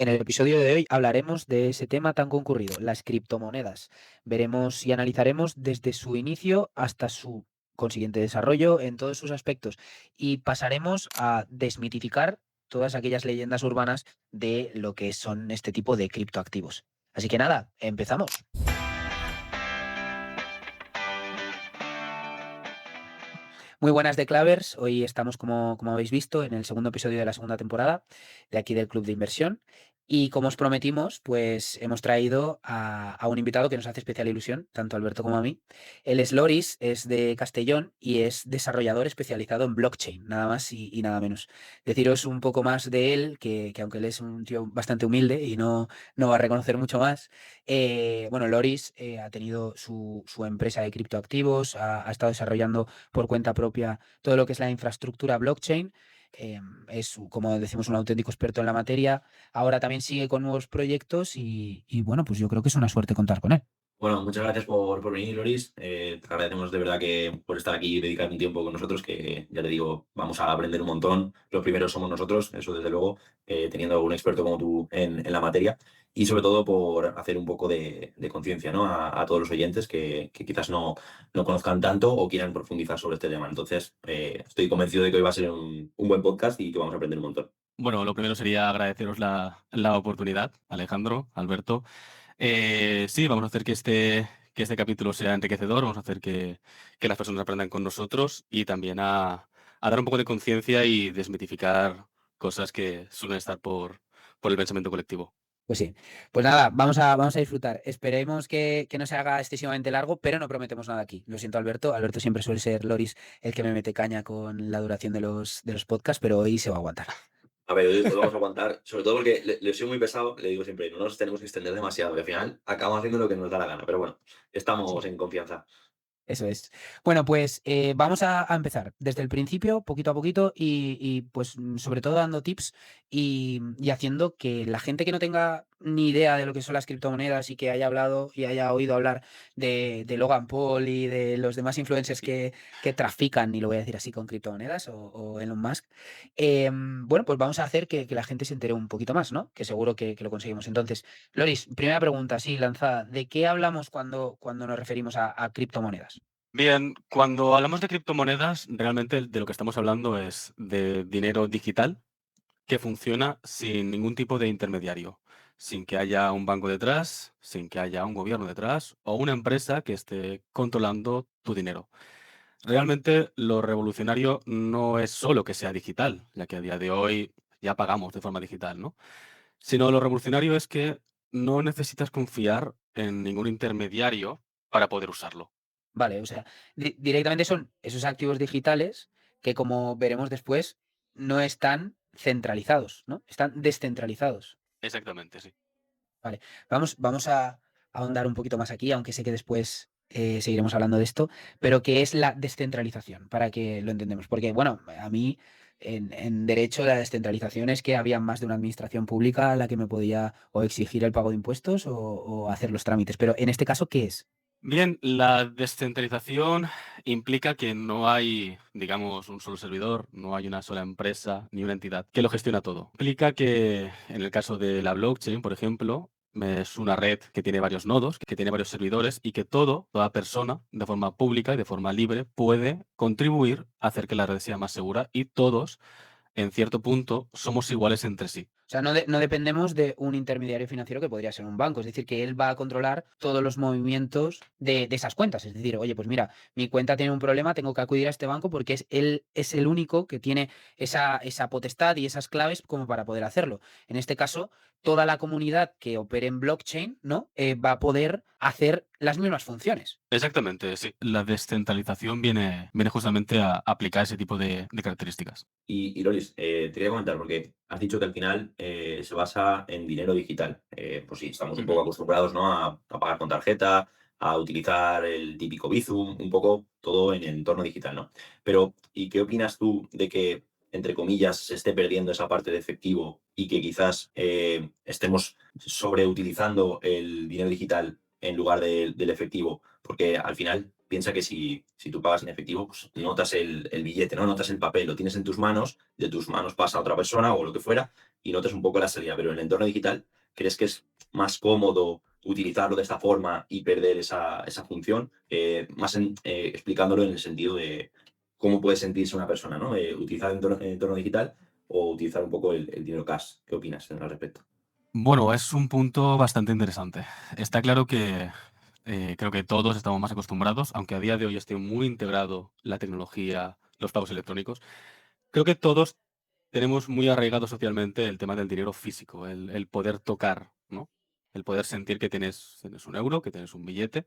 En el episodio de hoy hablaremos de ese tema tan concurrido, las criptomonedas. Veremos y analizaremos desde su inicio hasta su consiguiente desarrollo en todos sus aspectos y pasaremos a desmitificar todas aquellas leyendas urbanas de lo que son este tipo de criptoactivos. Así que nada, empezamos. Muy buenas de Clavers, hoy estamos como habéis visto en el segundo episodio de la segunda temporada de aquí del Club de Inversión y como os prometimos pues hemos traído a un invitado que nos hace especial ilusión, tanto a Alberto como a mí. Él es Loris, es de Castellón y es desarrollador especializado en blockchain, nada más y nada menos. Deciros un poco más de él, que aunque él es un tío bastante humilde y no va a reconocer mucho más, bueno, Loris ha tenido su empresa de criptoactivos, ha estado desarrollando por cuenta propia todo lo que es la infraestructura blockchain. Es, como decimos, un auténtico experto en la materia. Ahora también sigue con nuevos proyectos y bueno, pues yo creo que es una suerte contar con él. Bueno, muchas gracias por venir, Loris. Te agradecemos de verdad que por estar aquí y dedicar un tiempo con nosotros, que ya te digo, vamos a aprender un montón. Los primeros somos nosotros, eso desde luego, teniendo un experto como tú en la materia. Y sobre todo por hacer un poco de conciencia, ¿no? A todos los oyentes que quizás no conozcan tanto o quieran profundizar sobre este tema. Entonces, estoy convencido de que hoy va a ser un buen podcast y que vamos a aprender un montón. Bueno, lo primero sería agradeceros la oportunidad, Alejandro, Alberto. Sí, vamos a hacer que este capítulo sea enriquecedor, vamos a hacer que las personas aprendan con nosotros y también a dar un poco de conciencia y desmitificar cosas que suelen estar por el pensamiento colectivo. Pues sí, pues nada, vamos a disfrutar. Esperemos que no se haga excesivamente largo, pero no prometemos nada aquí. Lo siento, Alberto. Alberto siempre suele ser Loris el que me mete caña con la duración de los podcasts, pero hoy se va a aguantar. A ver, hoy vamos a aguantar, sobre todo porque le soy muy pesado, le digo siempre, no nos tenemos que extender demasiado, que al final acabamos haciendo lo que nos da la gana, pero bueno, estamos Sí. en confianza. Eso es. Bueno, pues vamos a empezar desde el principio, poquito a poquito, y, pues sobre todo dando tips y haciendo que la gente que no tenga ni idea de lo que son las criptomonedas y que haya hablado y haya oído hablar de Logan Paul y de los demás influencers que trafican, y lo voy a decir así, con criptomonedas o Elon Musk, bueno, pues vamos a hacer que la gente se entere un poquito más, ¿no? Que seguro que lo conseguimos. Entonces, Loris, primera pregunta, sí, lanzada. ¿De qué hablamos cuando nos referimos a criptomonedas? Bien, cuando hablamos de criptomonedas, realmente de lo que estamos hablando es de dinero digital que funciona sin ningún tipo de intermediario, sin que haya un banco detrás, sin que haya un gobierno detrás o una empresa que esté controlando tu dinero. Realmente lo revolucionario no es solo que sea digital, ya que a día de hoy ya pagamos de forma digital, ¿no? Sino lo revolucionario es que no necesitas confiar en ningún intermediario para poder usarlo. Vale, o sea, directamente son esos activos digitales que, como veremos después, no están centralizados, ¿no? Están descentralizados. Exactamente, sí. Vale, vamos a ahondar un poquito más aquí, aunque sé que después seguiremos hablando de esto, pero ¿qué es la descentralización? Para que lo entendamos. Porque, bueno, a mí en derecho la descentralización es que había más de una administración pública a la que me podía o exigir el pago de impuestos o hacer los trámites. Pero en este caso, ¿qué es? Bien, la descentralización implica que no hay, digamos, un solo servidor, no hay una sola empresa ni una entidad que lo gestiona todo. Implica que en el caso de la blockchain, por ejemplo, es una red que tiene varios nodos, que tiene varios servidores y que toda persona, de forma pública y de forma libre, puede contribuir a hacer que la red sea más segura y todos, en cierto punto, somos iguales entre sí. O sea, no dependemos de un intermediario financiero que podría ser un banco. Es decir, que él va a controlar todos los movimientos de esas cuentas. Es decir, oye, pues mira, mi cuenta tiene un problema, tengo que acudir a este banco porque él es el único que tiene esa potestad y esas claves como para poder hacerlo. En este caso, toda la comunidad que opere en blockchain, ¿no? Va a poder hacer las mismas funciones. Exactamente, sí. La descentralización viene justamente a aplicar ese tipo de características. Y Loris, te quería comentar, porque has dicho que al final se basa en dinero digital. Pues sí, estamos un Ujú. poco acostumbrados, ¿no? A pagar con tarjeta, a utilizar el típico Bizum, un poco todo en entorno digital, ¿no? Pero, ¿y qué opinas tú de que, entre comillas, se esté perdiendo esa parte de efectivo y que quizás estemos sobreutilizando el dinero digital en lugar del efectivo? Porque al final piensa que si tú pagas en efectivo, pues notas el billete, ¿no? Notas el papel, lo tienes en tus manos, de tus manos pasa a otra persona o lo que fuera, y notas un poco la salida. Pero en el entorno digital, ¿crees que es más cómodo utilizarlo de esta forma y perder esa función? Explicándolo en el sentido de cómo puede sentirse una persona, ¿no? Utilizar el entorno digital o utilizar un poco el dinero cash. ¿Qué opinas al respecto? Bueno, es un punto bastante interesante. Está claro que creo que todos estamos más acostumbrados, aunque a día de hoy esté muy integrado la tecnología, los pagos electrónicos. Creo que todos tenemos muy arraigado socialmente el tema del dinero físico, el poder tocar, ¿no? El poder sentir que tienes un euro, que tienes un billete,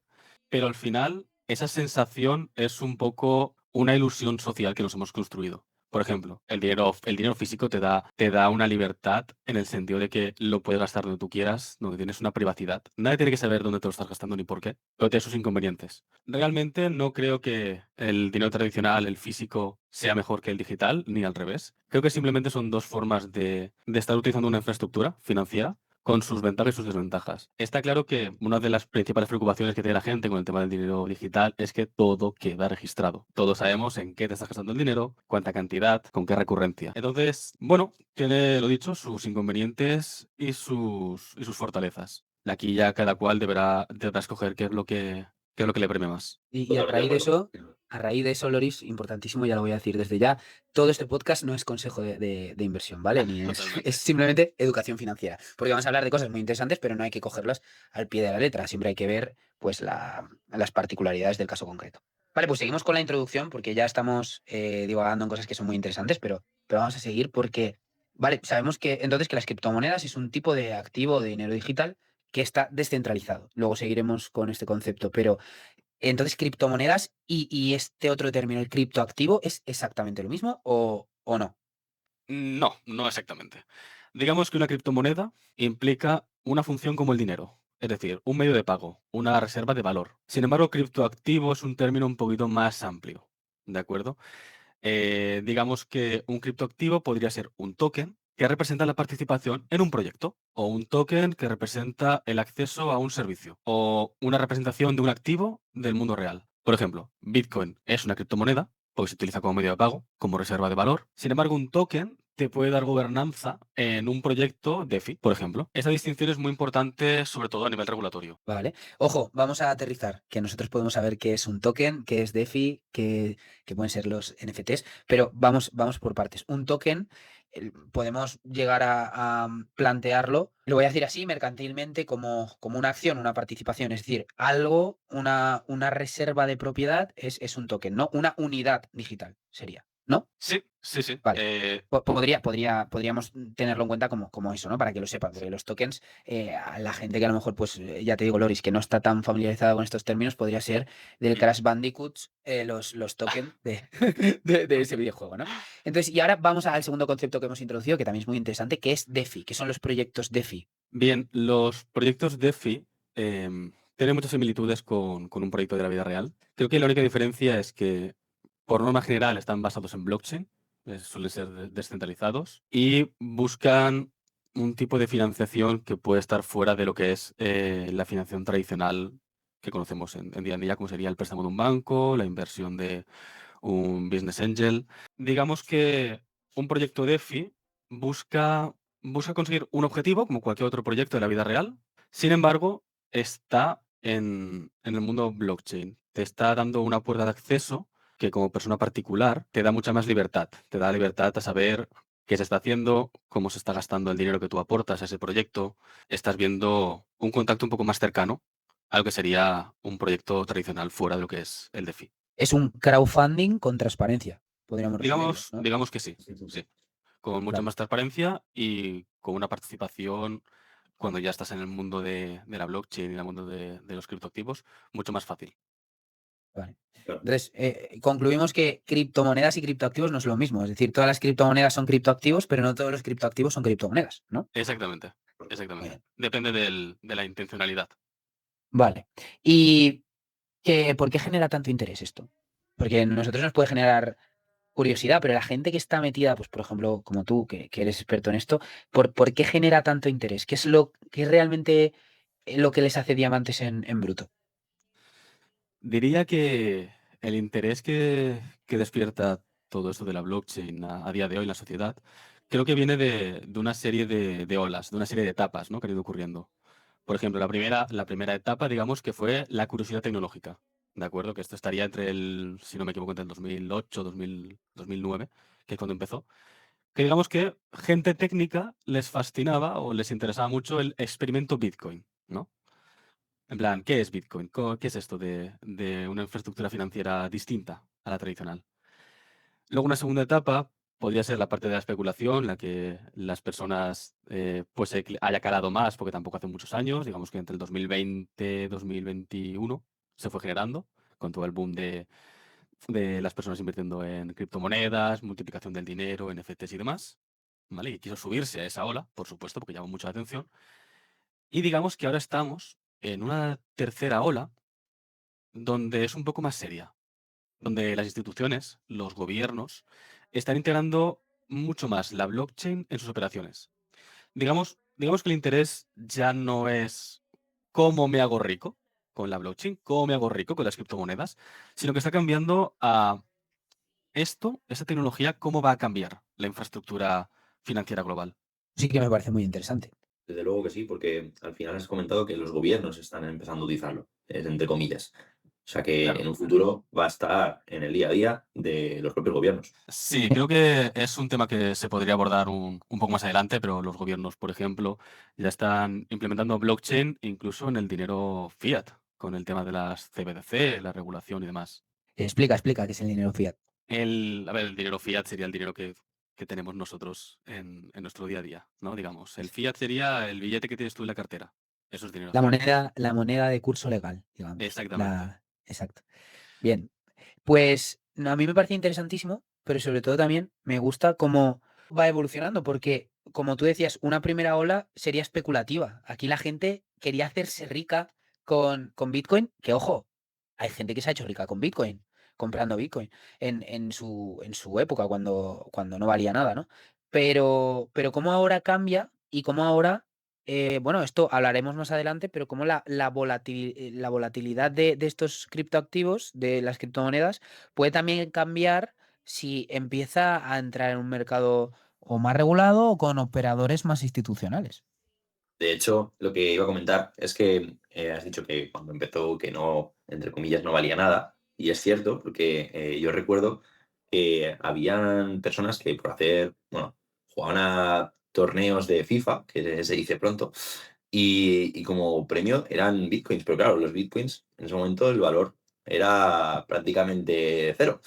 pero al final esa sensación es un poco una ilusión social que nos hemos construido. Por ejemplo, el dinero físico te da una libertad en el sentido de que lo puedes gastar donde tú quieras, donde tienes una privacidad. Nadie tiene que saber dónde te lo estás gastando ni por qué, pero tiene sus inconvenientes. Realmente no creo que el dinero tradicional, el físico, sea mejor que el digital, ni al revés. Creo que simplemente son dos formas de estar utilizando una infraestructura financiera con sus ventajas y sus desventajas. Está claro que una de las principales preocupaciones que tiene la gente con el tema del dinero digital es que todo queda registrado. Todos sabemos en qué te estás gastando el dinero, cuánta cantidad, con qué recurrencia. Entonces, bueno, tiene, lo dicho, sus inconvenientes y sus fortalezas. Aquí ya cada cual deberá escoger qué es lo que le premia más. Y a Totalmente de raíz de acuerdo. eso, Loris, importantísimo, ya lo voy a decir desde ya, todo este podcast no es consejo de inversión, ¿vale? Ni es Totalmente. simplemente educación financiera, porque vamos a hablar de cosas muy interesantes, pero no hay que cogerlas al pie de la letra, siempre hay que ver pues las particularidades del caso concreto. Vale, pues seguimos con la introducción, porque ya estamos divagando en cosas que son muy interesantes, pero vamos a seguir porque, vale, sabemos que entonces que las criptomonedas es un tipo de activo de dinero digital que está descentralizado. Luego seguiremos con este concepto, pero entonces, criptomonedas y este otro término, el criptoactivo, ¿es exactamente lo mismo o no? No, no exactamente. Digamos que una criptomoneda implica una función como el dinero, es decir, un medio de pago, una reserva de valor. Sin embargo, criptoactivo es un término un poquito más amplio, ¿de acuerdo? Digamos que un criptoactivo podría ser un token que representa la participación en un proyecto, o un token que representa el acceso a un servicio, o una representación de un activo del mundo real. Por ejemplo, Bitcoin es una criptomoneda, porque se utiliza como medio de pago, como reserva de valor. Sin embargo, un token te puede dar gobernanza en un proyecto DeFi, por ejemplo. Esa distinción es muy importante, sobre todo a nivel regulatorio. Vale. Ojo, vamos a aterrizar, que nosotros podemos saber qué es un token, qué es DeFi, qué pueden ser los NFTs, pero vamos por partes. Un token, podemos llegar a plantearlo, lo voy a decir así, mercantilmente, como una acción, una participación, es decir, algo, una reserva de propiedad es un token, ¿no? Una unidad digital sería, ¿no? Sí, sí, sí. Vale. Podríamos tenerlo en cuenta como eso, ¿no? Para que lo sepan, porque los tokens, a la gente que a lo mejor, pues ya te digo, Loris, que no está tan familiarizada con estos términos, podría ser del Crash Bandicoot, los tokens de ese videojuego, ¿no? Entonces, y ahora vamos al segundo concepto que hemos introducido, que también es muy interesante, que es DeFi, que son los proyectos DeFi. Bien, los proyectos DeFi tienen muchas similitudes con un proyecto de la vida real. Creo que la única diferencia es que, por norma general, están basados en blockchain, suelen ser descentralizados, y buscan un tipo de financiación que puede estar fuera de lo que es la financiación tradicional que conocemos en día a día, como sería el préstamo de un banco, la inversión de un business angel. Digamos que un proyecto DeFi busca, busca conseguir un objetivo, como cualquier otro proyecto de la vida real. Sin embargo, está en el mundo blockchain. Te está dando una puerta de acceso que como persona particular te da mucha más libertad. Te da libertad a saber qué se está haciendo, cómo se está gastando el dinero que tú aportas a ese proyecto. Estás viendo un contacto un poco más cercano a lo que sería un proyecto tradicional fuera de lo que es el DeFi. Es un crowdfunding con transparencia, podríamos resumirlo, Digamos, ¿no? digamos que sí, sí. Con mucha Vale. más transparencia y con una participación cuando ya estás en el mundo de la blockchain y en el mundo de los criptoactivos, mucho más fácil. Vale. Claro. Entonces, concluimos que criptomonedas y criptoactivos no es lo mismo. Es decir, todas las criptomonedas son criptoactivos, pero no todos los criptoactivos son criptomonedas, ¿no? Exactamente, Muy exactamente. bien. Depende de la intencionalidad. Vale. ¿Y por qué genera tanto interés esto? Porque a nosotros nos puede generar curiosidad, pero la gente que está metida, pues por ejemplo, como tú, que eres experto en esto, ¿por qué genera tanto interés? ¿Qué es lo que realmente lo que les hace diamantes en bruto? Diría que el interés que despierta todo esto de la blockchain a día de hoy en la sociedad, creo que viene de una serie de olas, de una serie de etapas, ¿no? Que han ido ocurriendo. Por ejemplo, la primera etapa, digamos, que fue la curiosidad tecnológica. ¿De acuerdo? Que esto estaría entre si no me equivoco, entre el 2008, 2009, que es cuando empezó. Que digamos que gente técnica les fascinaba o les interesaba mucho el experimento Bitcoin, ¿no? En plan, ¿qué es Bitcoin? ¿Qué es esto de una infraestructura financiera distinta a la tradicional? Luego, una segunda etapa podría ser la parte de la especulación, la que las personas pues haya calado más, porque tampoco hace muchos años, digamos que entre el 2020 y 2021 se fue generando con todo el boom de las personas invirtiendo en criptomonedas, multiplicación del dinero, NFTs y demás. ¿Vale? Y quiso subirse a esa ola, por supuesto, porque llamó mucho la atención. Y digamos que ahora estamos en una tercera ola donde es un poco más seria, donde las instituciones, los gobiernos, están integrando mucho más la blockchain en sus operaciones. Digamos que el interés ya no es cómo me hago rico con la blockchain, cómo me hago rico con las criptomonedas, sino que está cambiando a esta tecnología, cómo va a cambiar la infraestructura financiera global. Sí que me parece muy interesante. Desde luego que sí, porque al final has comentado que los gobiernos están empezando a utilizarlo, entre comillas. O sea que Claro. en un futuro va a estar en el día a día de los propios gobiernos. Sí, creo que es un tema que se podría abordar un poco más adelante, pero los gobiernos, por ejemplo, ya están implementando blockchain incluso en el dinero fiat, con el tema de las CBDC, la regulación y demás. Explica qué es el dinero fiat. El dinero fiat sería el dinero que tenemos nosotros en nuestro día a día, ¿no? Digamos, el fiat sería el billete que tienes tú en la cartera. Eso es dinero fiat. La moneda de curso legal, digamos. Exactamente. Exacto. Bien. Pues a mí me parece interesantísimo, pero sobre todo también me gusta cómo va evolucionando, porque como tú decías, una primera ola sería especulativa. Aquí la gente quería hacerse rica con Bitcoin, que ojo, hay gente que se ha hecho rica con Bitcoin, comprando Bitcoin en su época, cuando no valía nada, ¿no? Pero cómo ahora cambia y cómo ahora, bueno, esto hablaremos más adelante, pero cómo la volatilidad de estos criptoactivos, de las criptomonedas, puede también cambiar si empieza a entrar en un mercado o más regulado o con operadores más institucionales. De hecho, lo que iba a comentar es que has dicho que cuando empezó que no, entre comillas, no valía nada. Y es cierto, porque yo recuerdo que habían personas que por hacer, bueno, jugaban a torneos de FIFA, que se dice pronto, y como premio eran bitcoins. Pero claro, los bitcoins en ese momento el valor era prácticamente cero.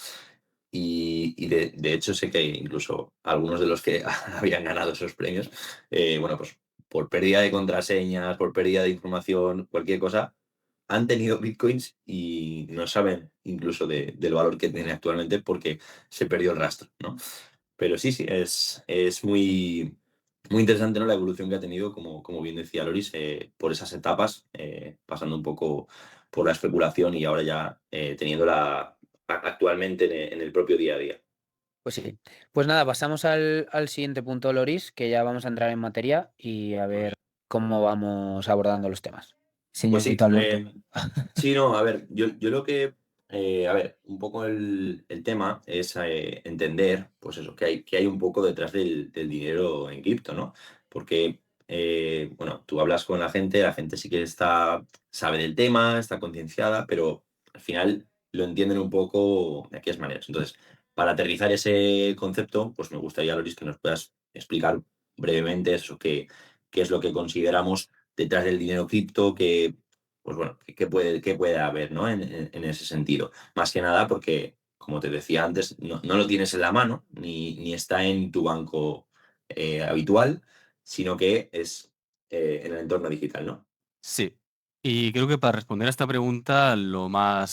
Y de hecho sé que incluso algunos de los que habían ganado esos premios, bueno, pues por pérdida de contraseñas, por pérdida de información, cualquier cosa, han tenido bitcoins y no saben incluso del valor que tiene actualmente porque se perdió el rastro, ¿no? Pero sí, sí, es muy, muy interesante, ¿no? La evolución que ha tenido, como bien decía Loris, por esas etapas, pasando un poco por la especulación y ahora ya teniéndola actualmente en el propio día a día. Pues sí. Pues nada, pasamos al siguiente punto, Loris, que ya vamos a entrar en materia y a ver cómo vamos abordando los temas. Pues Señorito sí, Alberto. sí, no, a ver, yo lo que, a ver, un poco el tema es entender, pues eso, que hay un poco detrás del dinero en cripto, ¿no? Porque, bueno, tú hablas con la gente sí que sabe del tema, está concienciada, pero al final lo entienden un poco de aquellas maneras. Entonces, para aterrizar ese concepto, pues me gustaría, Loris, que nos puedas explicar brevemente eso, qué es lo que consideramos detrás del dinero cripto, pues bueno, qué puede haber, ¿no? En ese sentido. Más que nada porque, como te decía antes, no lo tienes en la mano, ni está en tu banco habitual, sino que es en el entorno digital, ¿no? Sí. Y creo que para responder a esta pregunta, para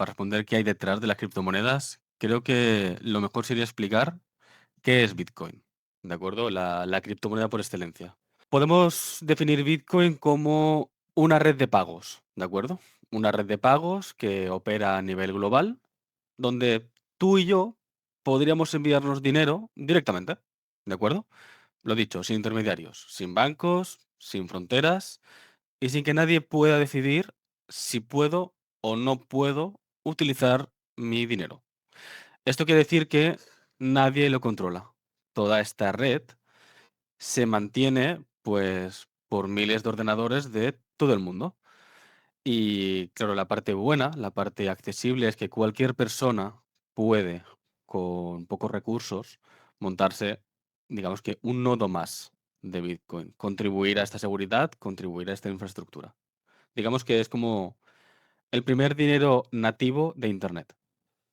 responder qué hay detrás de las criptomonedas, creo que lo mejor sería explicar qué es Bitcoin, ¿de acuerdo? La criptomoneda por excelencia. Podemos definir Bitcoin como una red de pagos, ¿de acuerdo? Una red de pagos que opera a nivel global, donde tú y yo podríamos enviarnos dinero directamente, ¿de acuerdo? Lo dicho, sin intermediarios, sin bancos, sin fronteras y sin que nadie pueda decidir si puedo o no puedo utilizar mi dinero. Esto quiere decir que nadie lo controla. Toda esta red se mantiene, pues, por miles de ordenadores de todo el mundo. Y claro, la parte buena, la parte accesible es que cualquier persona puede, con pocos recursos, montarse, digamos que un nodo más de Bitcoin, contribuir a esta seguridad, contribuir a esta infraestructura. Digamos que es como el primer dinero nativo de Internet.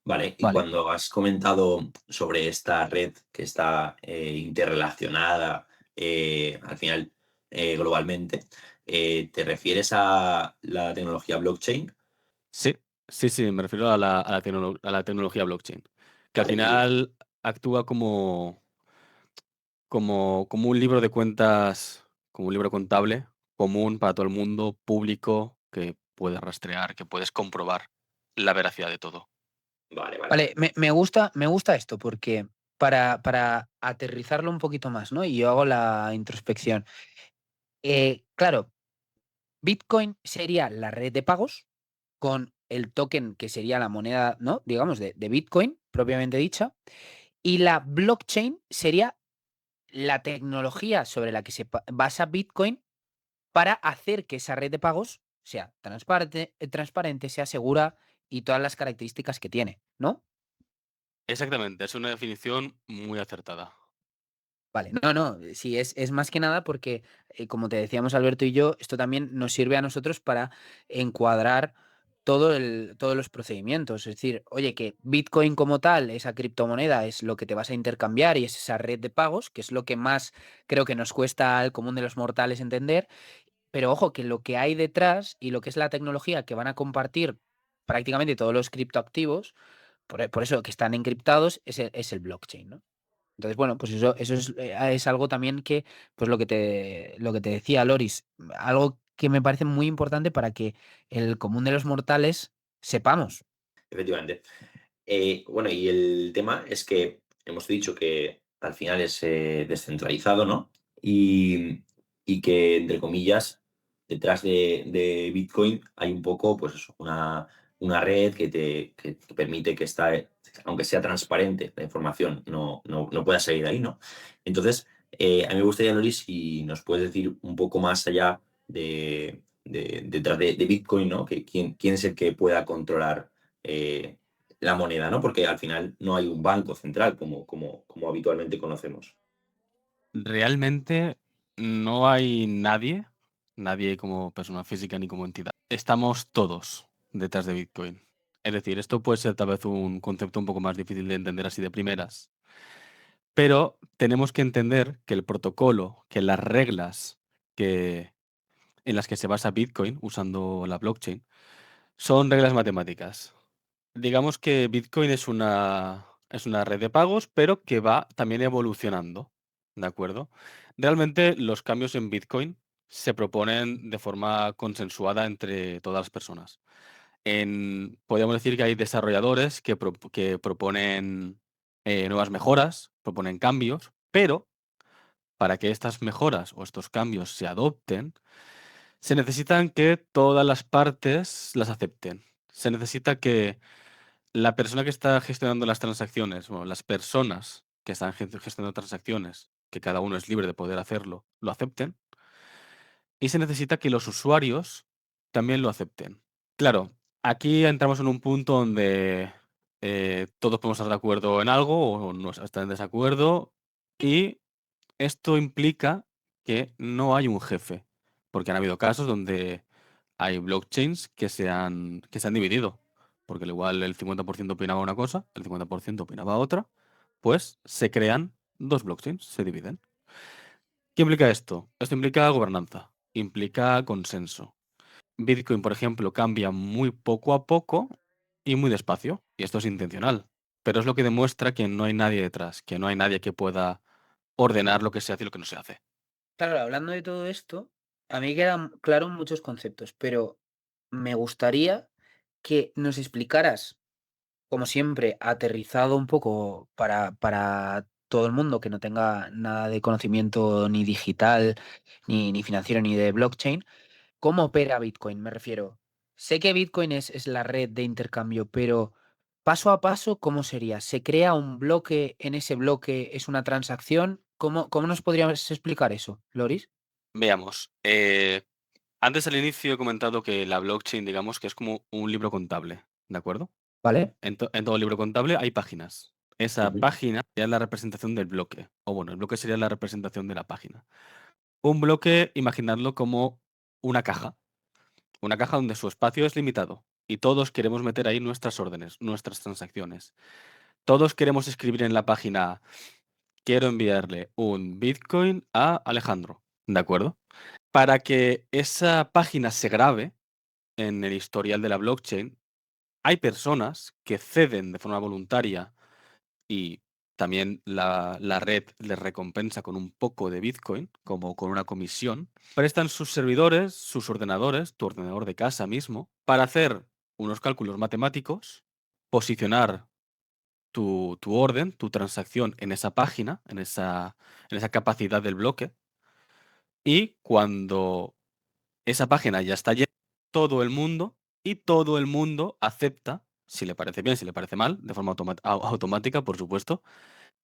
Vale, y Vale. cuando has comentado sobre esta red que está interrelacionada al final globalmente, ¿te refieres a la tecnología blockchain? Sí, sí, sí, me refiero a la tecnología blockchain, que al Vale, final actúa como un libro de cuentas, como un libro contable común para todo el mundo, público, que puedes rastrear, que puedes comprobar la veracidad de todo. vale, vale. Vale, me gusta esto porque para aterrizarlo un poquito más, ¿no? Y yo hago la introspección. Claro, Bitcoin sería la red de pagos con el token que sería la moneda, ¿no? Digamos, de Bitcoin, propiamente dicha. Y la blockchain sería la tecnología sobre la que se basa Bitcoin para hacer que esa red de pagos sea transparente, sea segura y todas las características que tiene, ¿no? Exactamente, es una definición muy acertada. Vale, no, no, sí, es más que nada porque, como te decíamos Alberto y yo, esto también nos sirve a nosotros para encuadrar todos los procedimientos. Es decir, oye, que Bitcoin como tal, esa criptomoneda, es lo que te vas a intercambiar y es esa red de pagos, que es lo que más creo que nos cuesta al común de los mortales entender. Pero ojo, que lo que hay detrás y lo que es la tecnología que van a compartir prácticamente todos los criptoactivos, por eso que están encriptados, es el blockchain, ¿no? Entonces, bueno, pues eso es algo también que, pues lo que te decía Loris, algo que me parece muy importante para que el común de los mortales sepamos. Efectivamente. Bueno, y el tema es que hemos dicho que al final es descentralizado, ¿no? Y que, entre comillas, detrás de Bitcoin hay un poco, pues eso, una red que permite que aunque sea transparente la información, no pueda salir de ahí, ¿no? Entonces, a mí me gustaría, Loris, si nos puedes decir un poco más allá detrás de Bitcoin, ¿no? Que quién es el que pueda controlar eh, la moneda, ¿no? Porque al final no hay un banco central como habitualmente conocemos. Realmente no hay nadie como persona física ni como entidad. Estamos todos detrás de Bitcoin. Es decir, esto puede ser tal vez un concepto un poco más difícil de entender así de primeras, pero tenemos que entender que el protocolo, que las reglas que, en las que se basa Bitcoin usando la blockchain son reglas matemáticas. Digamos que Bitcoin es una red de pagos, pero que va también evolucionando, ¿de acuerdo? Realmente los cambios en Bitcoin se proponen de forma consensuada entre todas las personas. Podríamos decir que hay desarrolladores que proponen nuevas mejoras, proponen cambios, pero para que estas mejoras o estos cambios se adopten, se necesitan que todas las partes las acepten. Se necesita que la persona que está gestionando las transacciones, bueno, las personas que están gestionando transacciones, que cada uno es libre de poder hacerlo, lo acepten. Y se necesita que los usuarios también lo acepten. Claro, aquí entramos en un punto donde todos podemos estar de acuerdo en algo o no estar en desacuerdo. Y esto implica que no hay un jefe, porque han habido casos donde hay blockchains que se han dividido, porque al igual el 50% opinaba una cosa, el 50% opinaba otra, pues se crean dos blockchains, se dividen. ¿Qué implica esto? Esto implica gobernanza, implica consenso. Bitcoin, por ejemplo, cambia muy poco a poco y muy despacio, y esto es intencional, pero es lo que demuestra que no hay nadie detrás, que no hay nadie que pueda ordenar lo que se hace y lo que no se hace. Claro, hablando de todo esto, a mí quedan claros muchos conceptos, pero me gustaría que nos explicaras, como siempre, aterrizado un poco para todo el mundo que no tenga nada de conocimiento ni digital, ni financiero, ni de blockchain, cómo opera Bitcoin, me refiero. sé que Bitcoin es la red de intercambio, pero paso a paso, ¿cómo sería? ¿Se crea un bloque, en ese bloque es una transacción? ¿Cómo nos podrías explicar eso, Loris? Veamos. Antes al inicio he comentado que la blockchain, digamos, que es como un libro contable, ¿de acuerdo? ¿Vale? En todo libro contable hay páginas. Esa Ujú. página sería la representación del bloque. O bueno, el bloque sería la representación de la página. Un bloque, imaginadlo como una caja. Una caja donde su espacio es limitado. Y todos queremos meter ahí nuestras órdenes, nuestras transacciones. Todos queremos escribir en la página, quiero enviarle un Bitcoin a Alejandro. ¿De acuerdo? Para que esa página se grabe en el historial de la blockchain, hay personas que ceden de forma voluntaria y también la red les recompensa con un poco de Bitcoin, como con una comisión, prestan sus servidores, sus ordenadores, tu ordenador de casa mismo, para hacer unos cálculos matemáticos, posicionar tu orden, tu transacción en esa página, en esa capacidad del bloque, y cuando esa página ya está llena, todo el mundo acepta, si le parece bien, si le parece mal, de forma automática, por supuesto,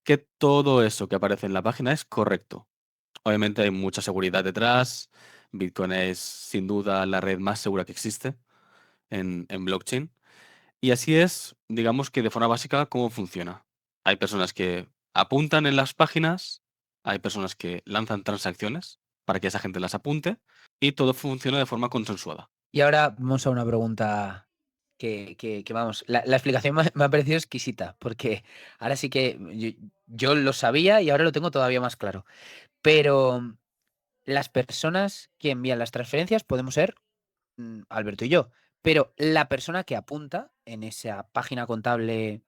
que todo eso que aparece en la página es correcto. Obviamente hay mucha seguridad detrás. Bitcoin es sin duda la red más segura que existe en blockchain. Y así es, digamos que de forma básica, cómo funciona. Hay personas que apuntan en las páginas, hay personas que lanzan transacciones para que esa gente las apunte y todo funciona de forma consensuada. Y ahora vamos a una pregunta que vamos, la explicación me ha parecido exquisita, porque ahora sí que yo lo sabía y ahora lo tengo todavía más claro. Pero las personas que envían las transferencias podemos ser Alberto y yo, pero la persona que apunta en esa página contable,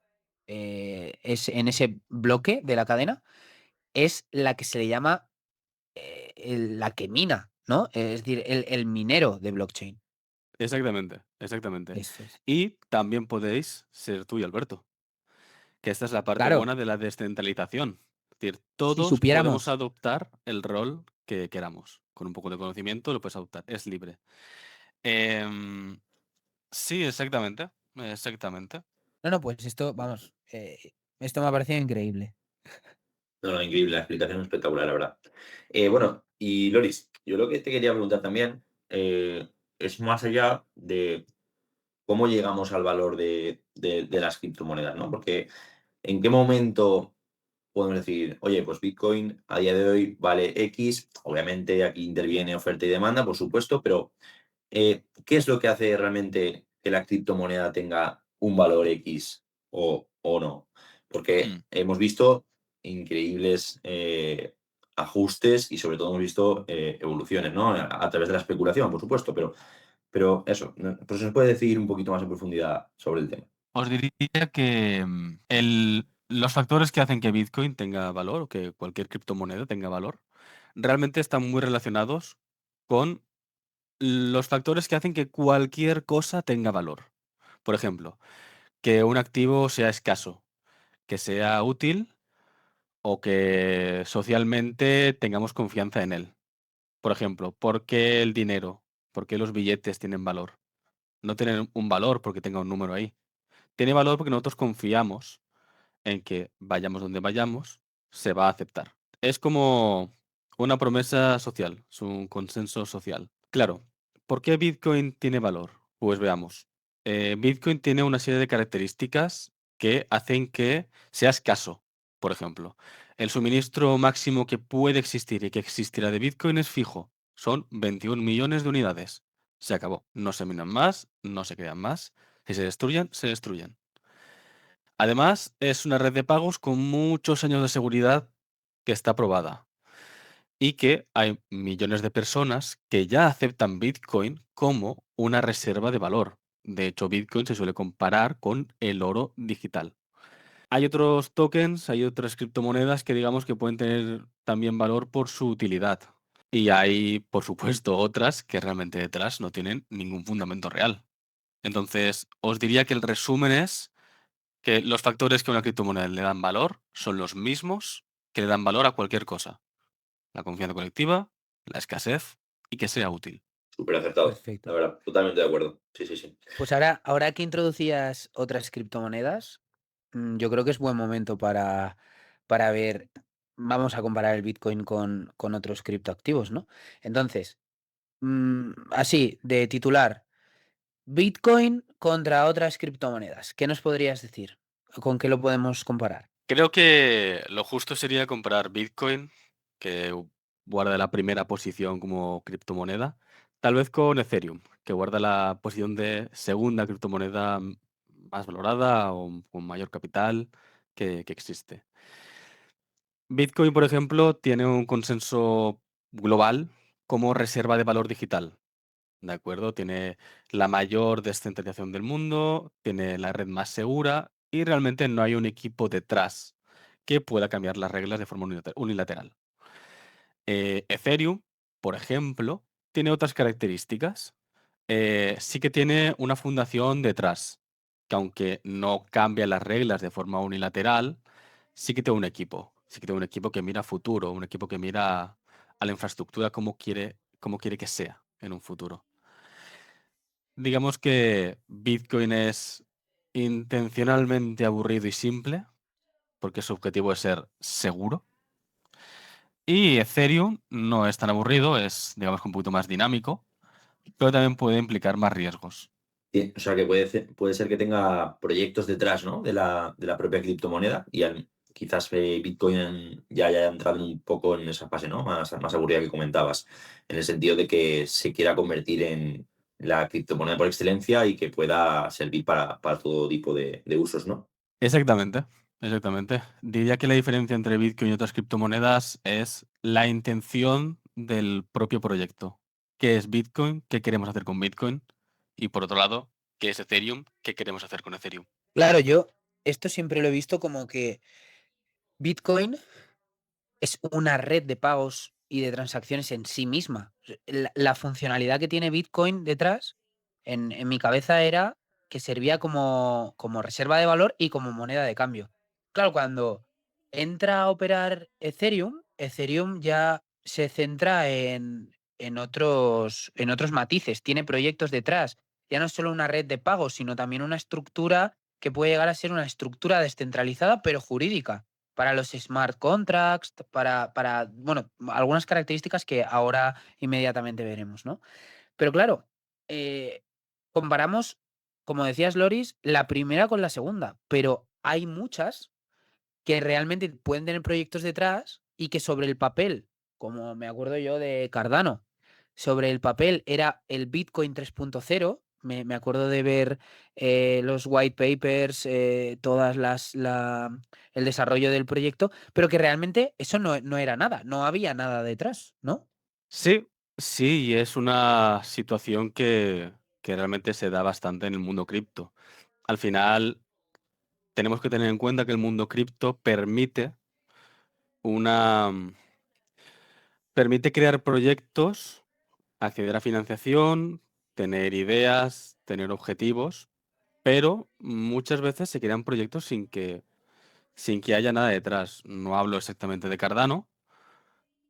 en ese bloque de la cadena, es la que se le llama la que mina, ¿no? Es decir, el minero de blockchain. Exactamente, exactamente. Eso es. Y también podéis ser tú y Alberto, que esta es la parte Claro, buena de la descentralización. Es decir, si todos podemos supiéramos. adoptar el rol que queramos. Con un poco de conocimiento lo puedes adoptar, es libre. Em, sí, exactamente, exactamente. No, no, pues esto, vamos, esto me ha parecido increíble. No, no, increíble, la explicación es espectacular, la verdad. Bueno, y Loris, yo lo que te quería preguntar también es más allá de cómo llegamos al valor de las criptomonedas, ¿no? Porque ¿en qué momento podemos decir, oye, pues Bitcoin a día de hoy vale X? Obviamente aquí interviene oferta y demanda, por supuesto, pero ¿qué es lo que hace realmente que la criptomoneda tenga un valor X o no? Porque Mm, hemos visto increíbles ajustes y sobre todo hemos visto evoluciones, ¿no? A través de la especulación, por supuesto, pero eso, pues se nos puede decir un poquito más en profundidad sobre el tema. Os diría que los factores que hacen que Bitcoin tenga valor o que cualquier criptomoneda tenga valor realmente están muy relacionados con los factores que hacen que cualquier cosa tenga valor. Por ejemplo, que un activo sea escaso, que sea útil o que socialmente tengamos confianza en él. Por ejemplo, ¿por qué el dinero? ¿Por qué los billetes tienen valor? No tienen un valor porque tenga un número ahí. Tiene valor porque nosotros confiamos en que vayamos donde vayamos, se va a aceptar. Es como una promesa social, es un consenso social. Claro, ¿por qué Bitcoin tiene valor? Pues veamos. Bitcoin tiene una serie de características que hacen que sea escaso. Por ejemplo, el suministro máximo que puede existir y que existirá de Bitcoin es fijo. Son 21 millones de unidades. Se acabó. No se minan más, no se crean más. Si se destruyen, se destruyen. Además, es una red de pagos con muchos años de seguridad que está probada y que hay millones de personas que ya aceptan Bitcoin como una reserva de valor. De hecho, Bitcoin se suele comparar con el oro digital. Hay otros tokens, hay otras criptomonedas que digamos que pueden tener también valor por su utilidad. Y hay, por supuesto, otras que realmente detrás no tienen ningún fundamento real. Entonces, os diría que el resumen es que los factores que a una criptomoneda le dan valor son los mismos que le dan valor a cualquier cosa. La confianza colectiva, la escasez y que sea útil. Súper acertado, la Perfecto. verdad, totalmente de acuerdo. Sí, sí, sí. Pues ahora que introducías otras criptomonedas, yo creo que es buen momento para ver, vamos a comparar el Bitcoin con otros criptoactivos, ¿no? Entonces, así, de titular, Bitcoin contra otras criptomonedas. ¿Qué nos podrías decir? ¿Con qué lo podemos comparar? Creo que lo justo sería comprar Bitcoin, que guarda la primera posición como criptomoneda, tal vez con Ethereum, que guarda la posición de segunda criptomoneda más valorada o con mayor capital que existe. Bitcoin, por ejemplo, tiene un consenso global como reserva de valor digital. ¿De acuerdo? Tiene la mayor descentralización del mundo, tiene la red más segura y realmente no hay un equipo detrás que pueda cambiar las reglas de forma unilateral. Ethereum, por ejemplo, tiene otras características. Sí que tiene una fundación detrás, que aunque no cambia las reglas de forma unilateral, sí que tiene un equipo. Sí que tiene un equipo que mira a futuro, un equipo que mira a la infraestructura como quiere que sea en un futuro. Digamos que Bitcoin es intencionalmente aburrido y simple, porque su objetivo es ser seguro. Y Ethereum no es tan aburrido, es, digamos, que un poquito más dinámico, pero también puede implicar más riesgos. O sea, que puede ser que tenga proyectos detrás, ¿no? De la propia criptomoneda y quizás Bitcoin ya haya entrado un poco en esa fase, ¿no? Más aburrida que comentabas, en el sentido de que se quiera convertir en la criptomoneda por excelencia y que pueda servir para todo tipo de usos, ¿no? Exactamente, exactamente. Diría que la diferencia entre Bitcoin y otras criptomonedas es la intención del propio proyecto. ¿Qué es Bitcoin? ¿Qué queremos hacer con Bitcoin? Y por otro lado, ¿qué es Ethereum? ¿Qué queremos hacer con Ethereum? Claro, yo esto siempre lo he visto como que Bitcoin es una red de pagos y de transacciones en sí misma. La funcionalidad que tiene Bitcoin detrás, en mi cabeza era que servía como reserva de valor y como moneda de cambio. Claro, cuando entra a operar Ethereum, Ethereum ya se centra en otros matices, tiene proyectos detrás. Ya no es solo una red de pagos, sino también una estructura que puede llegar a ser una estructura descentralizada, pero jurídica para los smart contracts, bueno, algunas características que ahora inmediatamente veremos, ¿no? Pero claro, eh, comparamos, como decías, Loris, la primera con la segunda, pero hay muchas que realmente pueden tener proyectos detrás y que sobre el papel, como me acuerdo yo de Cardano, sobre el papel era el Bitcoin 3.0. Me acuerdo de ver los white papers, el desarrollo del proyecto, pero que realmente eso no era nada, no había nada detrás, ¿no? Sí, sí, y es una situación que realmente se da bastante en el mundo cripto. Al final, tenemos que tener en cuenta que el mundo cripto una, permite crear proyectos, acceder a financiación, tener ideas, tener objetivos, pero muchas veces se crean proyectos sin que haya nada detrás. No hablo exactamente de Cardano,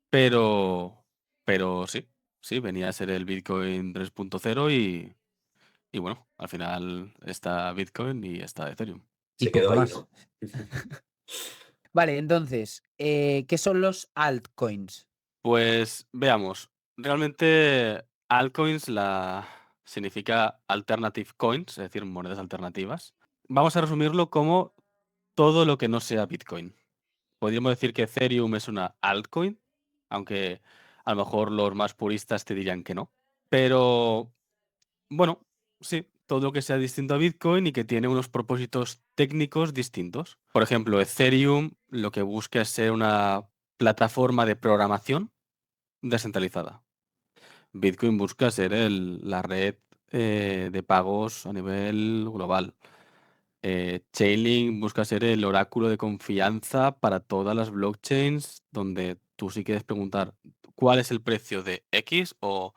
pero, pero sí, sí, venía a ser el Bitcoin 3.0 y bueno, al final está Bitcoin y está Ethereum. Y Se quedó poco ahí, más. ¿no? Vale, entonces, ¿qué son los altcoins? Pues veamos, realmente altcoins significa alternative coins, es decir, monedas alternativas. Vamos a resumirlo como todo lo que no sea Bitcoin. Podríamos decir que Ethereum es una altcoin, aunque a lo mejor los más puristas te dirían que no. Pero bueno, sí, todo lo que sea distinto a Bitcoin y que tiene unos propósitos técnicos distintos. Por ejemplo, Ethereum lo que busca es ser una plataforma de programación descentralizada. Bitcoin busca ser la red de pagos a nivel global. Chainlink busca ser el oráculo de confianza para todas las blockchains donde tú si quieres preguntar cuál es el precio de X o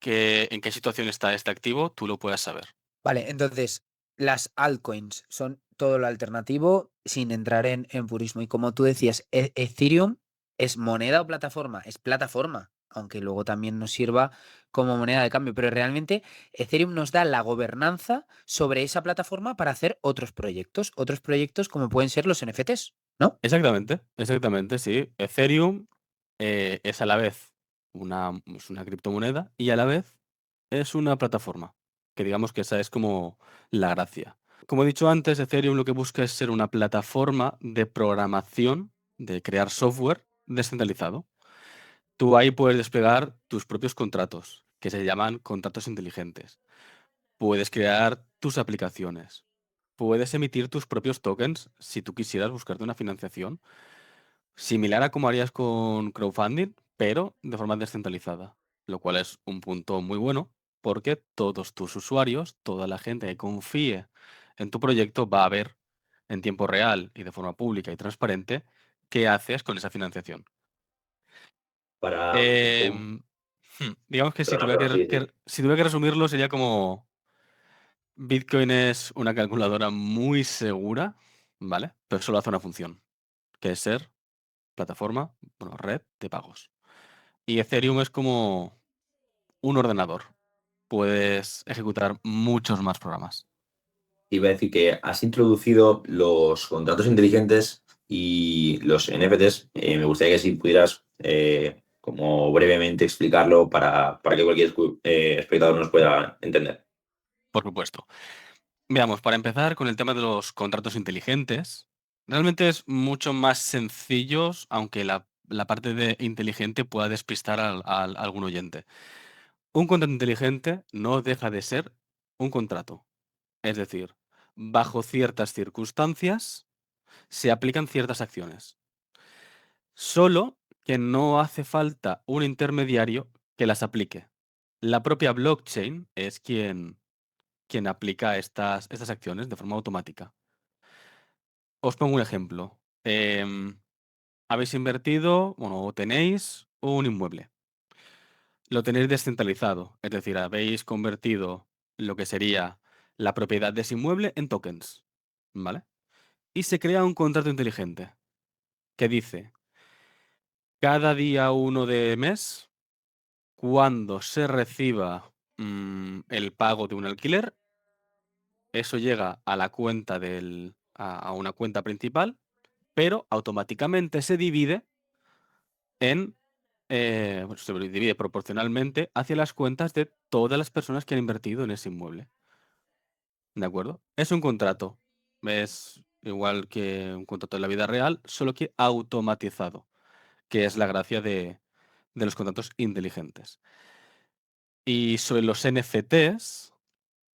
en qué situación está este activo, tú lo puedas saber. Vale, entonces, las altcoins son todo lo alternativo sin entrar en purismo. Y como tú decías, Ethereum es moneda o plataforma, es plataforma, aunque luego también nos sirva como moneda de cambio, pero realmente Ethereum nos da la gobernanza sobre esa plataforma para hacer otros proyectos como pueden ser los NFTs, ¿no? Exactamente, sí. Ethereum es a la vez es una criptomoneda y a la vez es una plataforma, que digamos que esa es como la gracia. Como he dicho antes, Ethereum lo que busca es ser una plataforma de programación, de crear software descentralizado. Tú ahí puedes desplegar tus propios contratos, que se llaman contratos inteligentes. Puedes crear tus aplicaciones. Puedes emitir tus propios tokens si tú quisieras buscarte una financiación, similar a como harías con crowdfunding, pero de forma descentralizada, lo cual es un punto muy bueno porque todos tus usuarios, toda la gente que confíe en tu proyecto va a ver en tiempo real y de forma pública y transparente qué haces con esa financiación. Para... Em, digamos que Perdona, sí, sí. si tuviera que resumirlo sería como Bitcoin es una calculadora muy segura, ¿vale? Pero solo hace una función, que es ser plataforma, bueno, red de pagos. Y Ethereum es como un ordenador. Puedes ejecutar muchos más programas. Iba a decir que has introducido los contratos inteligentes y los NFTs. Me gustaría que si pudieras como brevemente explicarlo para que cualquier espectador nos pueda entender. Por supuesto. Veamos, para empezar con el tema de los contratos inteligentes, realmente es mucho más sencillo, aunque la parte de inteligente pueda despistar a algún oyente. Un contrato inteligente no deja de ser un contrato. Es decir, bajo ciertas circunstancias se aplican ciertas acciones. Solo que no hace falta un intermediario que las aplique. La propia blockchain es quien aplica estas acciones de forma automática. Os pongo un ejemplo. Habéis invertido, bueno, o tenéis un inmueble. Lo tenéis descentralizado, es decir, habéis convertido lo que sería la propiedad de ese inmueble en tokens, ¿vale? Y se crea un contrato inteligente que dice, cada día 1 de mes, cuando se reciba el pago de un alquiler, eso llega a la cuenta a una cuenta principal, pero automáticamente se divide bueno, se divide proporcionalmente hacia las cuentas de todas las personas que han invertido en ese inmueble. ¿De acuerdo? Es un contrato. Es igual que un contrato en la vida real, solo que automatizado, que es la gracia de los contratos inteligentes. Y sobre los NFTs,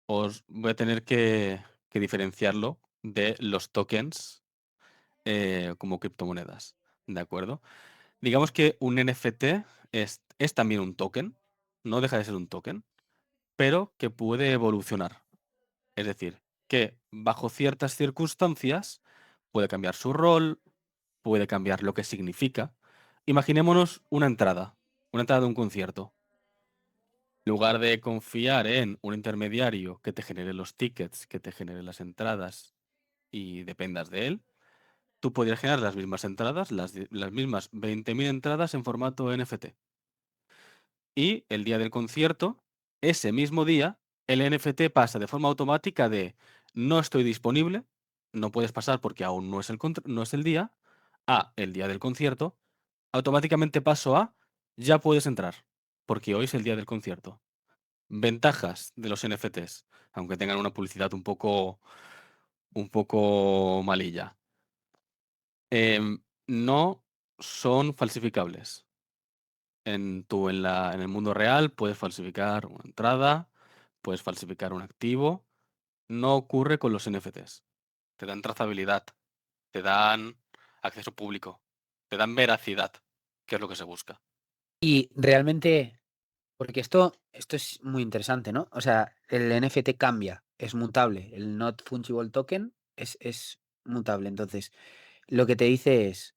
os voy a tener que diferenciarlo de los tokens como criptomonedas. ¿De acuerdo? Digamos que un NFT es también un token, no deja de ser un token, pero que puede evolucionar. Es decir, que bajo ciertas circunstancias puede cambiar su rol, puede cambiar lo que significa. Imaginémonos una entrada de un concierto. En lugar de confiar en un intermediario que te genere los tickets, que te genere las entradas y dependas de él, tú podrías generar las mismas entradas, las mismas 20.000 entradas en formato NFT. Y el día del concierto, ese mismo día, el NFT pasa de forma automática de no estoy disponible, no puedes pasar porque aún no es el día, a el día del concierto, automáticamente paso a ya puedes entrar, porque hoy es el día del concierto. Ventajas de los NFTs, aunque tengan una publicidad un poco malilla. No son falsificables. En el mundo real puedes falsificar una entrada, puedes falsificar un activo. No ocurre con los NFTs. Te dan trazabilidad, te dan acceso público, te dan veracidad, que es lo que se busca. Y realmente, porque esto es muy interesante, ¿no? O sea, el NFT cambia, es mutable. El Not Fungible Token es mutable. Entonces, lo que te dice es,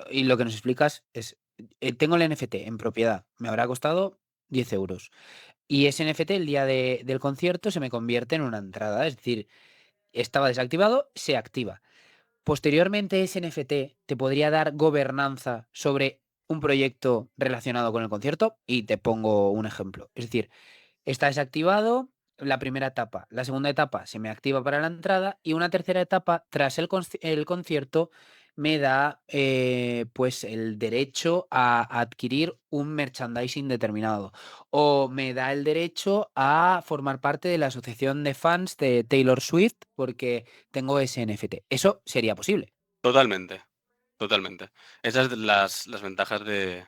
y lo que nos explicas es, tengo el NFT en propiedad, me habrá costado 10 euros. Y ese NFT el día del concierto se me convierte en una entrada. Es decir, estaba desactivado, se activa. Posteriormente, ese NFT te podría dar gobernanza sobre un proyecto relacionado con el concierto y te pongo un ejemplo. Es decir, está desactivado la primera etapa, la segunda etapa se me activa para la entrada y una tercera etapa tras el concierto me da pues el derecho a adquirir un merchandising determinado o me da el derecho a formar parte de la asociación de fans de Taylor Swift porque tengo ese NFT. Eso sería posible. Totalmente, totalmente. Esas son las ventajas de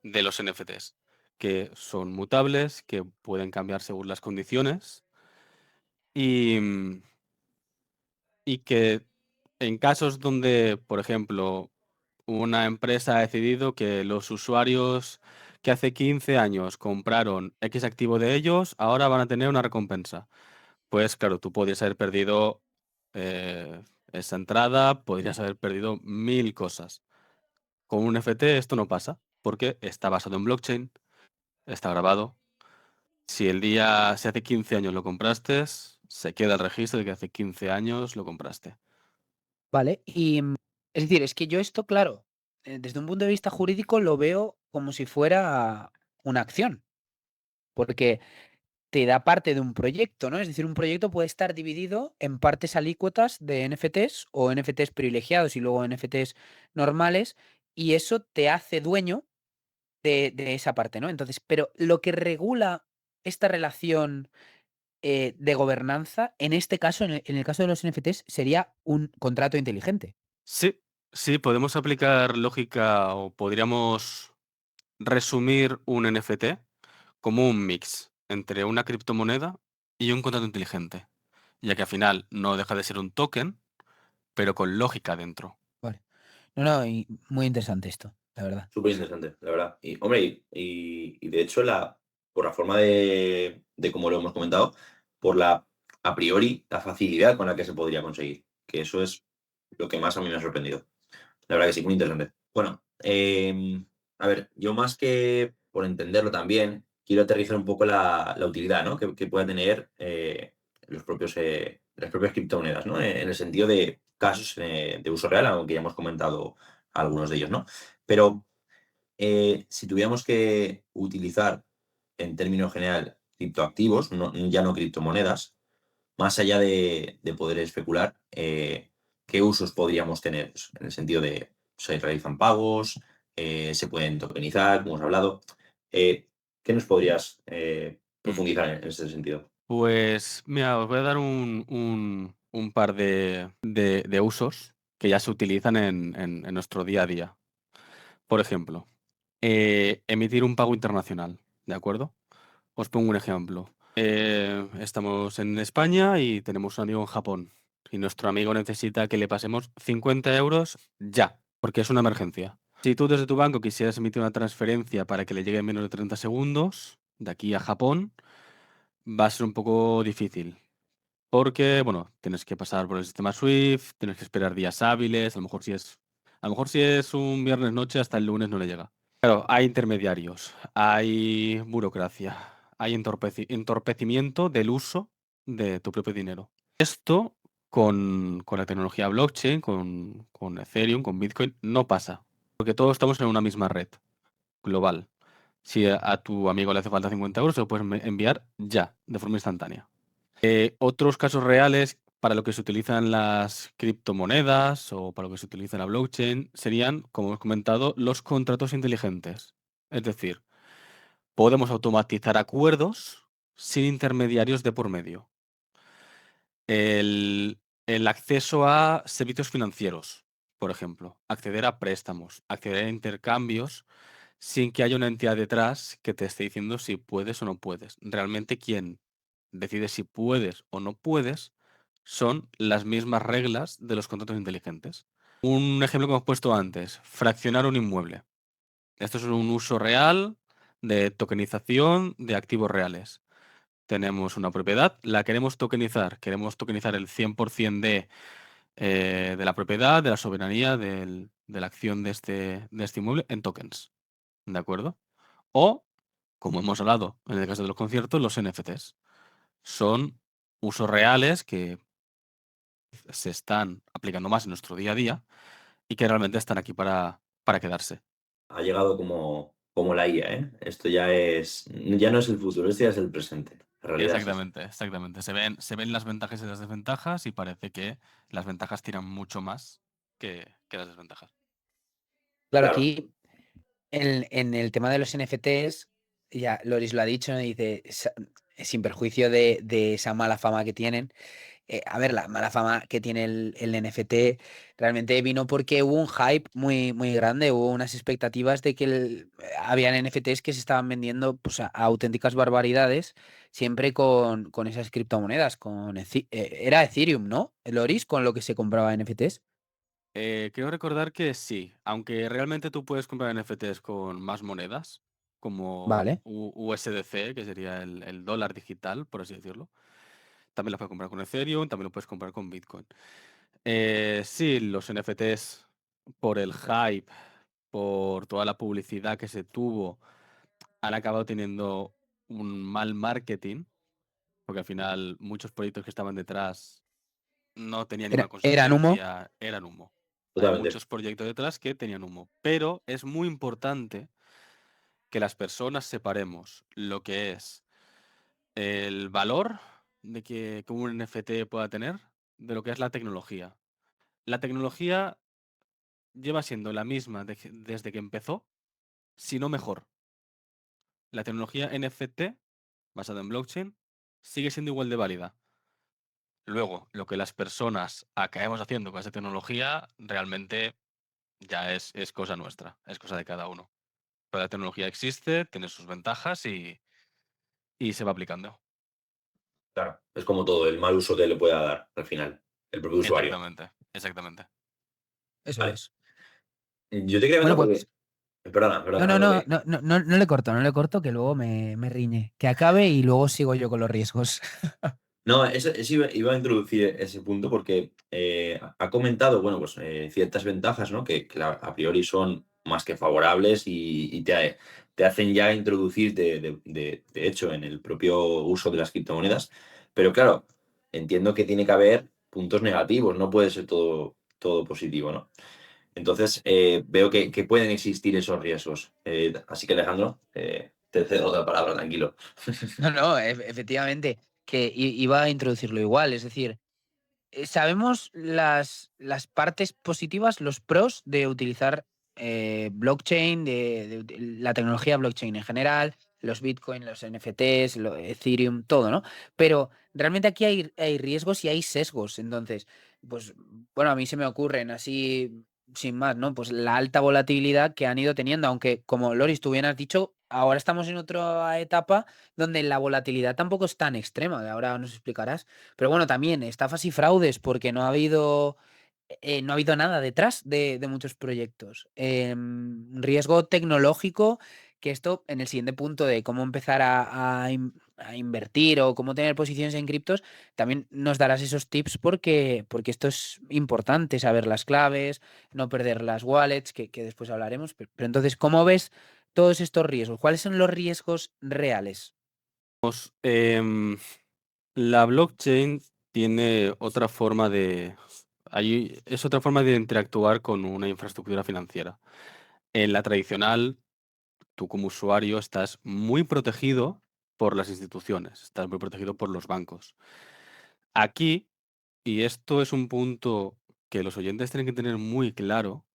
los NFTs, que son mutables, que pueden cambiar según las condiciones y, y que en casos donde, por ejemplo, una empresa ha decidido que los usuarios que hace 15 años compraron X activo de ellos, ahora van a tener una recompensa. Pues claro, tú podrías haber perdido eh, esa entrada, podrías haber perdido mil cosas. Con un NFT esto no pasa, porque está basado en blockchain, está grabado. Si hace 15 años lo compraste, se queda el registro de que hace 15 años lo compraste. ¿Vale? Y es decir, es que yo esto, claro, desde un punto de vista jurídico lo veo como si fuera una acción, porque te da parte de un proyecto, ¿no? Es decir, un proyecto puede estar dividido en partes alícuotas de NFTs o NFTs privilegiados y luego NFTs normales, y eso te hace dueño de esa parte, ¿no? Entonces, pero lo que regula esta relación de gobernanza, en este caso, en el caso de los NFTs, sería un contrato inteligente. Sí, sí, podemos aplicar lógica o podríamos resumir un NFT como un mix entre una criptomoneda y un contrato inteligente, ya que al final no deja de ser un token, pero con lógica dentro. Vale. No, no, y muy interesante esto, la verdad. Súper interesante, la verdad. Y, hombre, y de hecho, por la forma de cómo lo hemos comentado, por a priori, la facilidad con la que se podría conseguir, que eso es lo que más a mí me ha sorprendido. La verdad que sí, muy interesante. Bueno, a ver, yo más que por entenderlo también, quiero aterrizar un poco la utilidad, ¿no? Que pueda tener las propias criptomonedas, ¿no? En el sentido de casos de uso real, aunque ya hemos comentado algunos de ellos, ¿no? Pero si tuviéramos que utilizar, en términos general, criptoactivos, ya no criptomonedas, más allá de poder especular, ¿qué usos podríamos tener? Pues, en el sentido de, se realizan pagos, se pueden tokenizar, como hemos hablado. ¿Qué nos podrías profundizar en ese sentido? Pues mira, os voy a dar un par de usos que ya se utilizan en nuestro día a día. Por ejemplo, emitir un pago internacional, ¿de acuerdo? Os pongo un ejemplo. Estamos en España y tenemos un amigo en Japón. Y nuestro amigo necesita que le pasemos 50 euros ya, porque es una emergencia. Si tú desde tu banco quisieras emitir una transferencia para que le llegue en menos de 30 segundos, de aquí a Japón, va a ser un poco difícil. Porque, bueno, tienes que pasar por el sistema SWIFT, tienes que esperar días hábiles, a lo mejor si es un viernes noche, hasta el lunes no le llega. Claro, hay intermediarios, hay burocracia, hay entorpecimiento del uso de tu propio dinero. Esto con la tecnología blockchain, con Ethereum, con Bitcoin, no pasa, porque todos estamos en una misma red global. Si a tu amigo le hace falta 50 euros, se lo puedes enviar ya, de forma instantánea. Otros casos reales para lo que se utilizan las criptomonedas o para lo que se utiliza la blockchain serían, como hemos comentado, los contratos inteligentes. Es decir, podemos automatizar acuerdos sin intermediarios de por medio. El acceso a servicios financieros, por ejemplo, acceder a préstamos, acceder a intercambios sin que haya una entidad detrás que te esté diciendo si puedes o no puedes. Realmente quien decide si puedes o no puedes son las mismas reglas de los contratos inteligentes. Un ejemplo que hemos puesto antes, fraccionar un inmueble. Esto es un uso real de tokenización de activos reales. Tenemos una propiedad, la queremos tokenizar el 100% de la propiedad, de la soberanía, de la acción de este inmueble en tokens. ¿De acuerdo? O, como hemos hablado en el caso de los conciertos, los NFTs. Son usos reales que se están aplicando más en nuestro día a día y que realmente están aquí para quedarse. ha llegado como la IA, ¿eh? Esto ya no es el futuro, esto ya es el presente. En realidad es así. Exactamente, exactamente. Se ven las ventajas y las desventajas y parece que las ventajas tiran mucho más que las desventajas. Claro, Claro, aquí en el tema de los NFTs, ya Loris lo ha dicho, ¿no? Dice, sin perjuicio de esa mala fama que tienen. A ver, la mala fama que tiene el NFT realmente vino porque hubo un hype muy, muy grande, hubo unas expectativas de que habían NFTs que se estaban vendiendo pues, a auténticas barbaridades, siempre con esas criptomonedas, era Ethereum, ¿no? Loris, con lo que se compraba NFTs. Quiero recordar que sí, aunque realmente tú puedes comprar NFTs con más monedas, como Vale. USDC, que sería el dólar digital, por así decirlo. También lo puedes comprar con Ethereum, también lo puedes comprar con Bitcoin. Sí, los NFTs, por el hype, por toda la publicidad que se tuvo, han acabado teniendo un mal marketing, porque al final muchos proyectos que estaban detrás no tenían ninguna Eran humo. consistencia, eran humo. Hay totalmente. muchos proyectos detrás que tenían humo, pero es muy importante que las personas separemos lo que es el valor que un NFT pueda tener de lo que es la tecnología. La tecnología lleva siendo la misma desde que empezó, si no mejor. La tecnología NFT, basada en blockchain, sigue siendo igual de válida. Luego, lo que las personas acabemos haciendo con esa tecnología realmente ya es cosa nuestra, es cosa de cada uno. Pero la tecnología existe, tiene sus ventajas y se va aplicando. Claro, es como todo, el mal uso que le pueda dar al final, el propio usuario. Exactamente, exactamente. Eso Vale. es. Yo te quería Bueno, comentar pues porque. Perdona, no, perdona, no, Álvaro, no, que. no, no, no no le corto, que luego me riñe. Que acabe y luego sigo yo con los riesgos. No, eso iba a introducir ese punto porque ha comentado, bueno, pues ciertas ventajas, ¿no? Que a priori son más que favorables y te hacen ya introducir de hecho en el propio uso de las criptomonedas. Pero claro, entiendo que tiene que haber puntos negativos, no puede ser todo positivo, ¿no? Entonces, veo que pueden existir esos riesgos. Así que, Alejandro, te cedo la palabra, tranquilo. No, no, efectivamente, que iba a introducirlo igual. Es decir, sabemos las partes positivas, los pros de utilizar blockchain, la tecnología blockchain en general, los Bitcoin, los NFTs, Ethereum, todo, ¿no? Pero realmente aquí hay riesgos y hay sesgos. Entonces, pues, bueno, a mí se me ocurren así, sin más, ¿no? Pues la alta volatilidad que han ido teniendo, aunque como Loris, tú bien has dicho, ahora estamos en otra etapa donde la volatilidad tampoco es tan extrema, ahora nos explicarás. Pero bueno, también estafas y fraudes, porque no ha habido nada detrás de muchos proyectos. Riesgo tecnológico, que esto en el siguiente punto de cómo empezar a invertir o cómo tener posiciones en criptos, también nos darás esos tips porque esto es importante, saber las claves, no perder las wallets, que después hablaremos. Pero entonces, ¿cómo ves todos estos riesgos? ¿Cuáles son los riesgos reales? Em, la blockchain tiene otra forma es otra forma de interactuar con una infraestructura financiera. En la tradicional, tú como usuario estás muy protegido por las instituciones, estás muy protegido por los bancos. Aquí, y esto es un punto que los oyentes tienen que tener muy claro,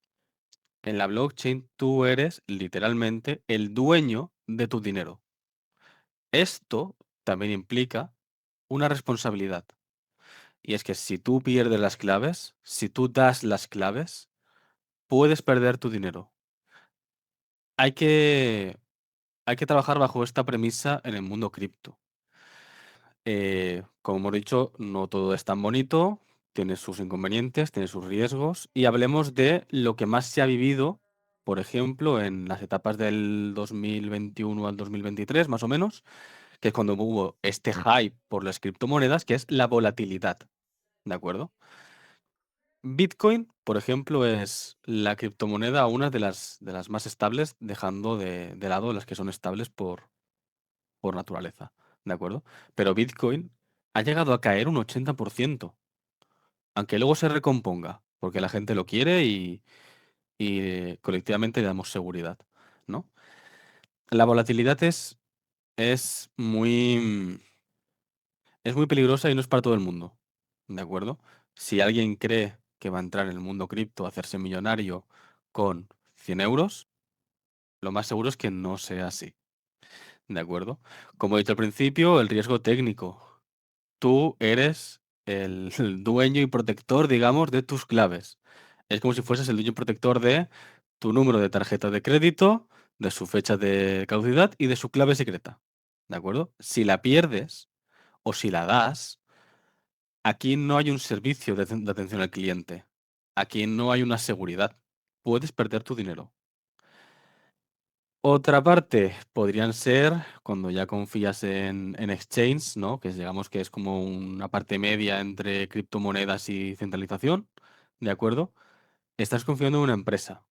en la blockchain tú eres literalmente el dueño de tu dinero. Esto también implica una responsabilidad. Y es que si tú pierdes las claves, si tú das las claves, puedes perder tu dinero. Hay que, hay que trabajar bajo esta premisa en el mundo cripto. Como hemos dicho, no todo es tan bonito, tiene sus inconvenientes, tiene sus riesgos. Y hablemos de lo que más se ha vivido, por ejemplo, en las etapas del 2021 al 2023, más o menos, que es cuando hubo este hype por las criptomonedas, que es la volatilidad. ¿De acuerdo? Bitcoin, por ejemplo, es la criptomoneda, una de las más estables, dejando de lado las que son estables por naturaleza, ¿de acuerdo? Pero Bitcoin ha llegado a caer un 80%, aunque luego se recomponga, porque la gente lo quiere y colectivamente le damos seguridad, ¿no? La volatilidad es muy, es muy peligrosa y no es para todo el mundo, ¿de acuerdo? Si alguien cree que va a entrar en el mundo cripto a hacerse millonario con 100 euros, lo más seguro es que no sea así, ¿de acuerdo? Como he dicho al principio, el riesgo técnico. Tú eres el dueño y protector, digamos, de tus claves. Es como si fueses el dueño y protector de tu número de tarjeta de crédito, de su fecha de caducidad y de su clave secreta, ¿de acuerdo? Si la pierdes o si la das, aquí no hay un servicio de atención al cliente. Aquí no hay una seguridad. Puedes perder tu dinero. Otra parte podrían ser cuando ya confías en exchange, ¿no? Que digamos que es como una parte media entre criptomonedas y centralización, ¿de acuerdo? Estás confiando en una empresa.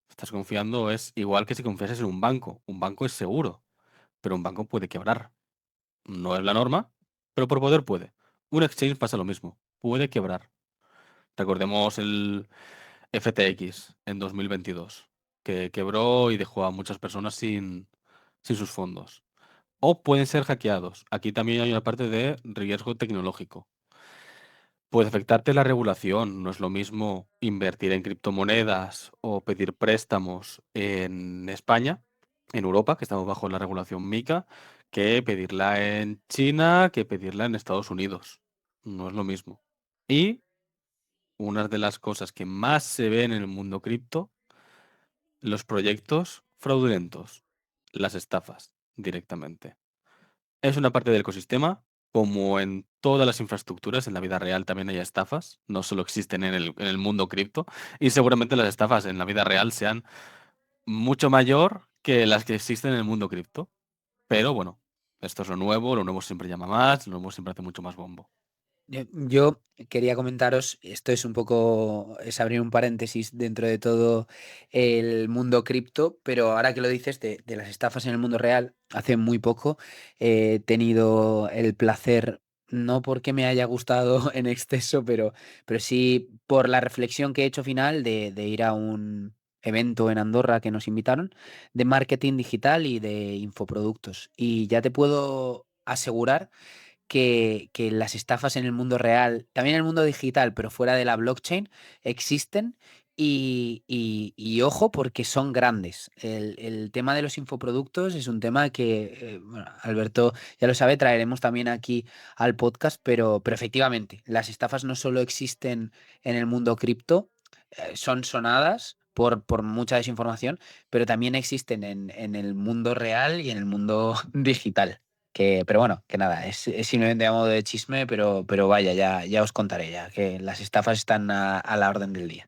Estás confiando, es igual que si confiases en un banco. Un banco es seguro, pero un banco puede quebrar. No es la norma, pero por poder puede. Un exchange pasa lo mismo. Puede quebrar. Recordemos el FTX en 2022, que quebró y dejó a muchas personas sin sus fondos. O pueden ser hackeados. Aquí también hay una parte de riesgo tecnológico. Puede afectarte la regulación. No es lo mismo invertir en criptomonedas o pedir préstamos en España, en Europa, que estamos bajo la regulación MiCA, que pedirla en China, que pedirla en Estados Unidos. No es lo mismo. Y una de las cosas que más se ven en el mundo cripto, los proyectos fraudulentos, las estafas directamente. Es una parte del ecosistema, como en todas las infraestructuras, en la vida real también hay estafas, no solo existen en el mundo cripto, y seguramente las estafas en la vida real sean mucho mayor que las que existen en el mundo cripto. Pero bueno, esto es lo nuevo siempre llama más, lo nuevo siempre hace mucho más bombo. Yo quería comentaros, esto es un poco, es abrir un paréntesis dentro de todo el mundo cripto, pero ahora que lo dices de las estafas en el mundo real, hace muy poco he tenido el placer, no porque me haya gustado en exceso, pero sí por la reflexión que he hecho final de ir a un evento en Andorra que nos invitaron de marketing digital y de infoproductos. Y ya te puedo asegurar que las estafas en el mundo real, también en el mundo digital, pero fuera de la blockchain, existen y ojo porque son grandes. El tema de los infoproductos es un tema que, bueno, Alberto ya lo sabe, traeremos también aquí al podcast, pero efectivamente, las estafas no solo existen en el mundo cripto, son sonadas. Por mucha desinformación, pero también existen en el mundo real y en el mundo digital. Pero bueno, que nada, es simplemente a modo de chisme, pero vaya, ya os contaré ya, que las estafas están a la orden del día.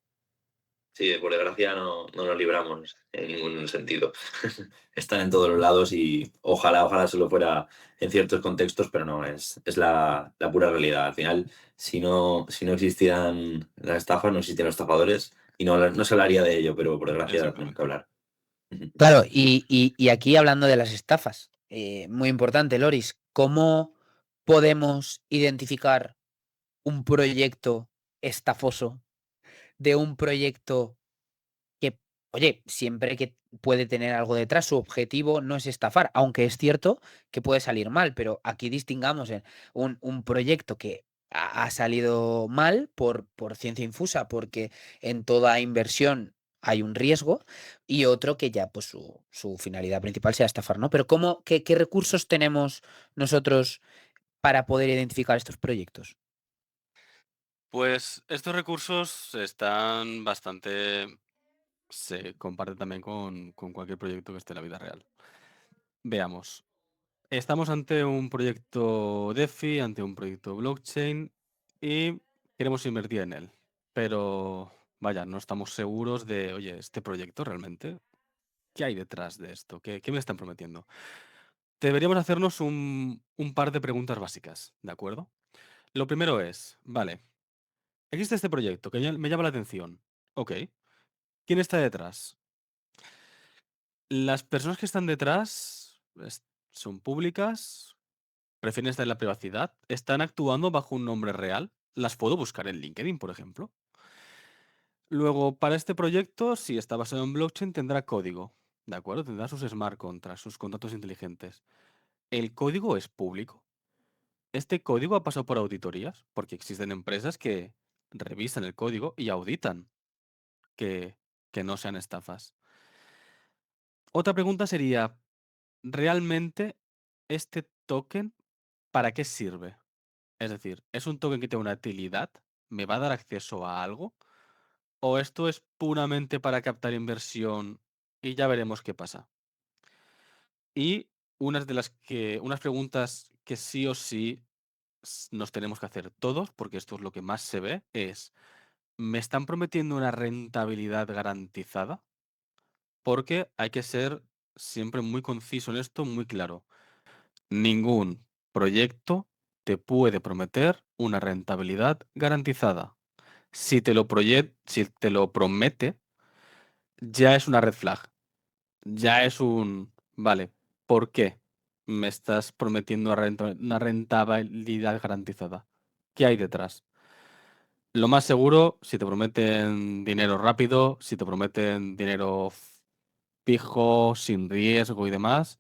Sí, por desgracia no nos libramos en ningún sentido. Están en todos los lados y ojalá solo fuera en ciertos contextos, pero no, es la pura realidad. Al final, si no existieran las estafas, no existieran los estafadores y no se hablaría de ello, pero por desgracia tenemos que Exactamente. hablar. Ujú. Claro, y aquí hablando de las estafas, muy importante, Loris, ¿cómo podemos identificar un proyecto estafoso de un proyecto que, oye, siempre que puede tener algo detrás, su objetivo no es estafar, aunque es cierto que puede salir mal, pero aquí distingamos un proyecto que ha salido mal por ciencia infusa, porque en toda inversión hay un riesgo, y otro que ya pues su finalidad principal sea estafar, ¿no? Pero qué recursos tenemos nosotros para poder identificar estos proyectos? Pues estos recursos están bastante. Se comparte también con cualquier proyecto que esté en la vida real. Veamos. Estamos ante un proyecto DeFi, ante un proyecto blockchain y queremos invertir en él. Pero vaya, no estamos seguros de, oye, este proyecto realmente, ¿qué hay detrás de esto? ¿Qué me están prometiendo? Deberíamos hacernos un par de preguntas básicas, ¿de acuerdo? Lo primero es, vale, existe este proyecto que me llama la atención. Ok, ¿quién está detrás? Las personas que están detrás son públicas, prefieren estar en la privacidad, están actuando bajo un nombre real. Las puedo buscar en LinkedIn, por ejemplo. Luego, para este proyecto, si está basado en blockchain, tendrá código, ¿de acuerdo? Tendrá sus smart contracts, sus contratos inteligentes. El código es público. Este código ha pasado por auditorías, porque existen empresas que revisan el código y auditan que, que no sean estafas. Otra pregunta sería, ¿realmente este token para qué sirve? Es decir, ¿es un token que tiene una utilidad? ¿Me va a dar acceso a algo? ¿O esto es puramente para captar inversión y ya veremos qué pasa? Y unas preguntas que sí o sí nos tenemos que hacer todos, porque esto es lo que más se ve, es, ¿me están prometiendo una rentabilidad garantizada? Porque hay que ser siempre muy conciso en esto, muy claro. Ningún proyecto te puede prometer una rentabilidad garantizada. Si te lo promete, ya es una red flag. Ya es un, vale, ¿por qué me estás prometiendo una rentabilidad garantizada? ¿Qué hay detrás? Lo más seguro, si te prometen dinero rápido, si te prometen dinero fijo, sin riesgo y demás,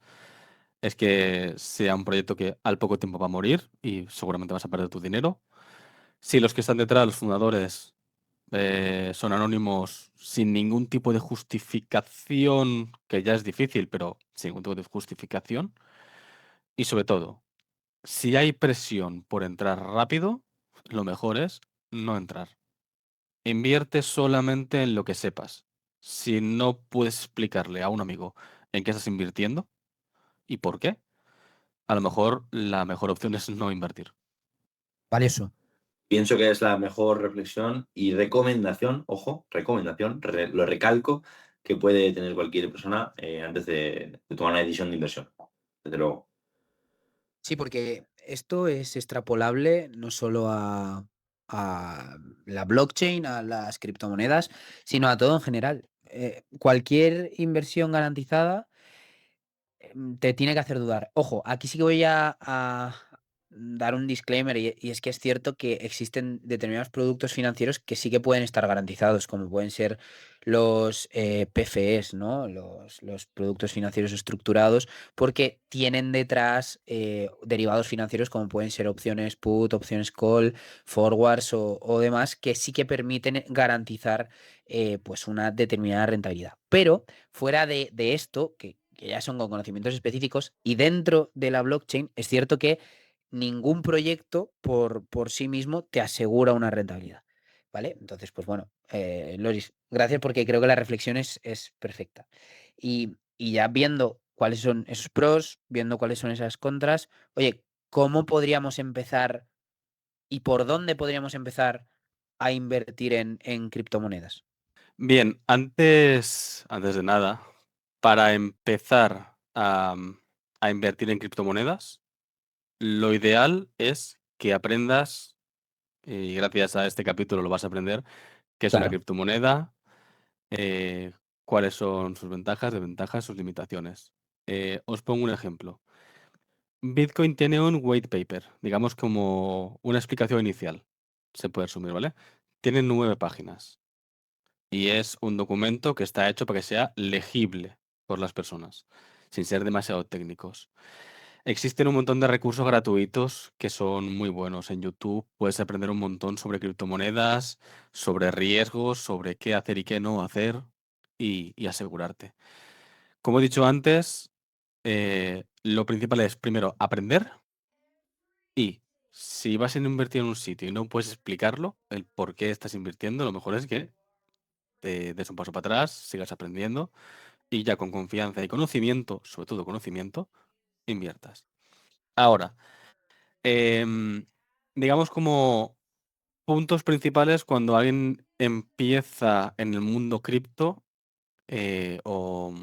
es que sea un proyecto que al poco tiempo va a morir y seguramente vas a perder tu dinero. Si los que están detrás, los fundadores, son anónimos sin ningún tipo de justificación, que ya es difícil, pero sin ningún tipo de justificación. Y sobre todo, si hay presión por entrar rápido, lo mejor es no entrar. Invierte solamente en lo que sepas. Si no puedes explicarle a un amigo en qué estás invirtiendo y por qué, a lo mejor la mejor opción es no invertir. Valioso. Pienso que es la mejor reflexión y recomendación, ojo, recomendación, lo recalco, que puede tener cualquier persona antes de tomar una decisión de inversión. Desde luego. Sí, porque esto es extrapolable no solo a la blockchain, a las criptomonedas, sino a todo en general. Cualquier inversión garantizada te tiene que hacer dudar. Ojo, aquí sí que voy a dar un disclaimer y es que es cierto que existen determinados productos financieros que sí que pueden estar garantizados, como pueden ser los PFEs, ¿no? Los productos financieros estructurados, porque tienen detrás derivados financieros como pueden ser opciones put, opciones call, forwards o demás, que sí que permiten garantizar pues una determinada rentabilidad. Pero fuera de esto, que ya son con conocimientos específicos, y dentro de la blockchain es cierto que ningún proyecto por sí mismo te asegura una rentabilidad. ¿Vale? Entonces, pues bueno, Loris, gracias porque creo que la reflexión es perfecta. Y ya viendo cuáles son esos pros, viendo cuáles son esas contras, oye, ¿cómo podríamos empezar y por dónde podríamos empezar a invertir en criptomonedas? Bien, antes de nada, para empezar a invertir en criptomonedas, lo ideal es que aprendas, y gracias a este capítulo lo vas a aprender, qué es una Claro. criptomoneda, eh, cuáles son sus ventajas, desventajas, sus limitaciones. Os pongo un ejemplo. Bitcoin tiene un white paper, digamos como una explicación inicial, se puede resumir, ¿vale? Tiene 9 páginas y es un documento que está hecho para que sea legible por las personas, sin ser demasiado técnicos. Existen un montón de recursos gratuitos que son muy buenos. En YouTube puedes aprender un montón sobre criptomonedas, sobre riesgos, sobre qué hacer y qué no hacer y asegurarte. Como he dicho antes, lo principal es primero aprender y si vas a invertir en un sitio y no puedes explicarlo, el por qué estás invirtiendo, lo mejor es que te des un paso para atrás, sigas aprendiendo y ya con confianza y conocimiento, sobre todo conocimiento, inviertas. Ahora, em, digamos como puntos principales cuando alguien empieza en el mundo cripto, o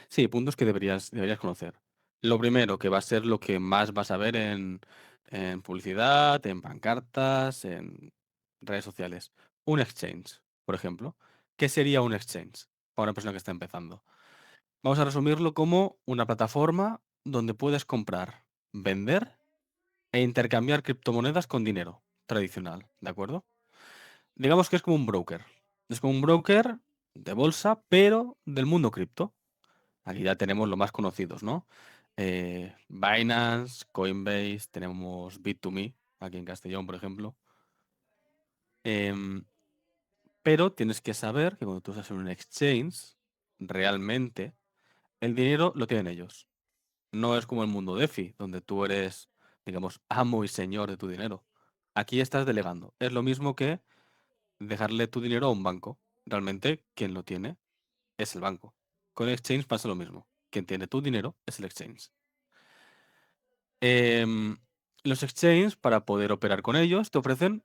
sí, puntos que deberías conocer. Lo primero, que va a ser lo que más vas a ver en publicidad, en pancartas, en redes sociales. Un exchange, por ejemplo. ¿Qué sería un exchange para una persona que está empezando? Vamos a resumirlo como una plataforma donde puedes comprar, vender e intercambiar criptomonedas con dinero tradicional, ¿de acuerdo? Digamos que es como un broker, Es como un broker de bolsa, pero del mundo cripto. Aquí ya tenemos los más conocidos, ¿no? Binance, Coinbase, tenemos Bit2Me, aquí en Castellón, por ejemplo. Em, pero tienes que saber que cuando tú estás en un exchange, realmente el dinero lo tienen ellos. No es como el mundo DeFi, donde tú eres, digamos, amo y señor de tu dinero. Aquí estás delegando. Es lo mismo que dejarle tu dinero a un banco. Realmente, quien lo tiene es el banco. Con el exchange pasa lo mismo. Quien tiene tu dinero es el exchange. Em, los exchanges, para poder operar con ellos, te ofrecen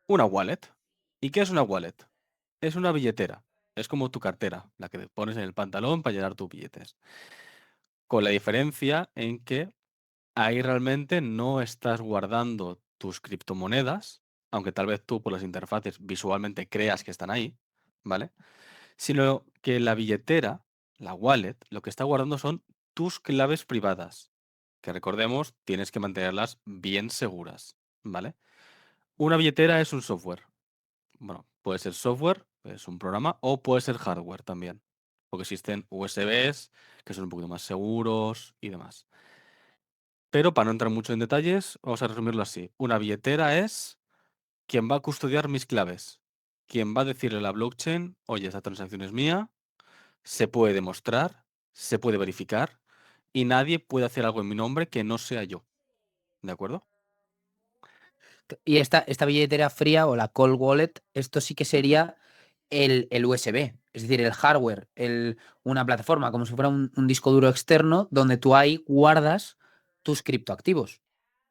una wallet. ¿Y qué es una wallet? Es una billetera. Es como tu cartera, la que te pones en el pantalón para llenar tus billetes. Con la diferencia en que ahí realmente no estás guardando tus criptomonedas, aunque tal vez tú por las interfaces visualmente creas que están ahí, ¿vale? Sino que la billetera, la wallet, lo que está guardando son tus claves privadas, que recordemos, tienes que mantenerlas bien seguras, ¿vale? Una billetera es un software. Bueno, puede ser software, es un programa, o puede ser hardware también, porque existen USBs que son un poquito más seguros y demás. Pero para no entrar mucho en detalles, vamos a resumirlo así. Una billetera es quien va a custodiar mis claves, quien va a decirle a la blockchain, oye, esta transacción es mía, se puede demostrar, se puede verificar y nadie puede hacer algo en mi nombre que no sea yo. ¿De acuerdo? Y esta billetera fría o la cold wallet, esto sí que Ujú. sería el USB, es decir, el hardware, una plataforma, como si fuera un disco duro externo donde tú ahí guardas tus criptoactivos.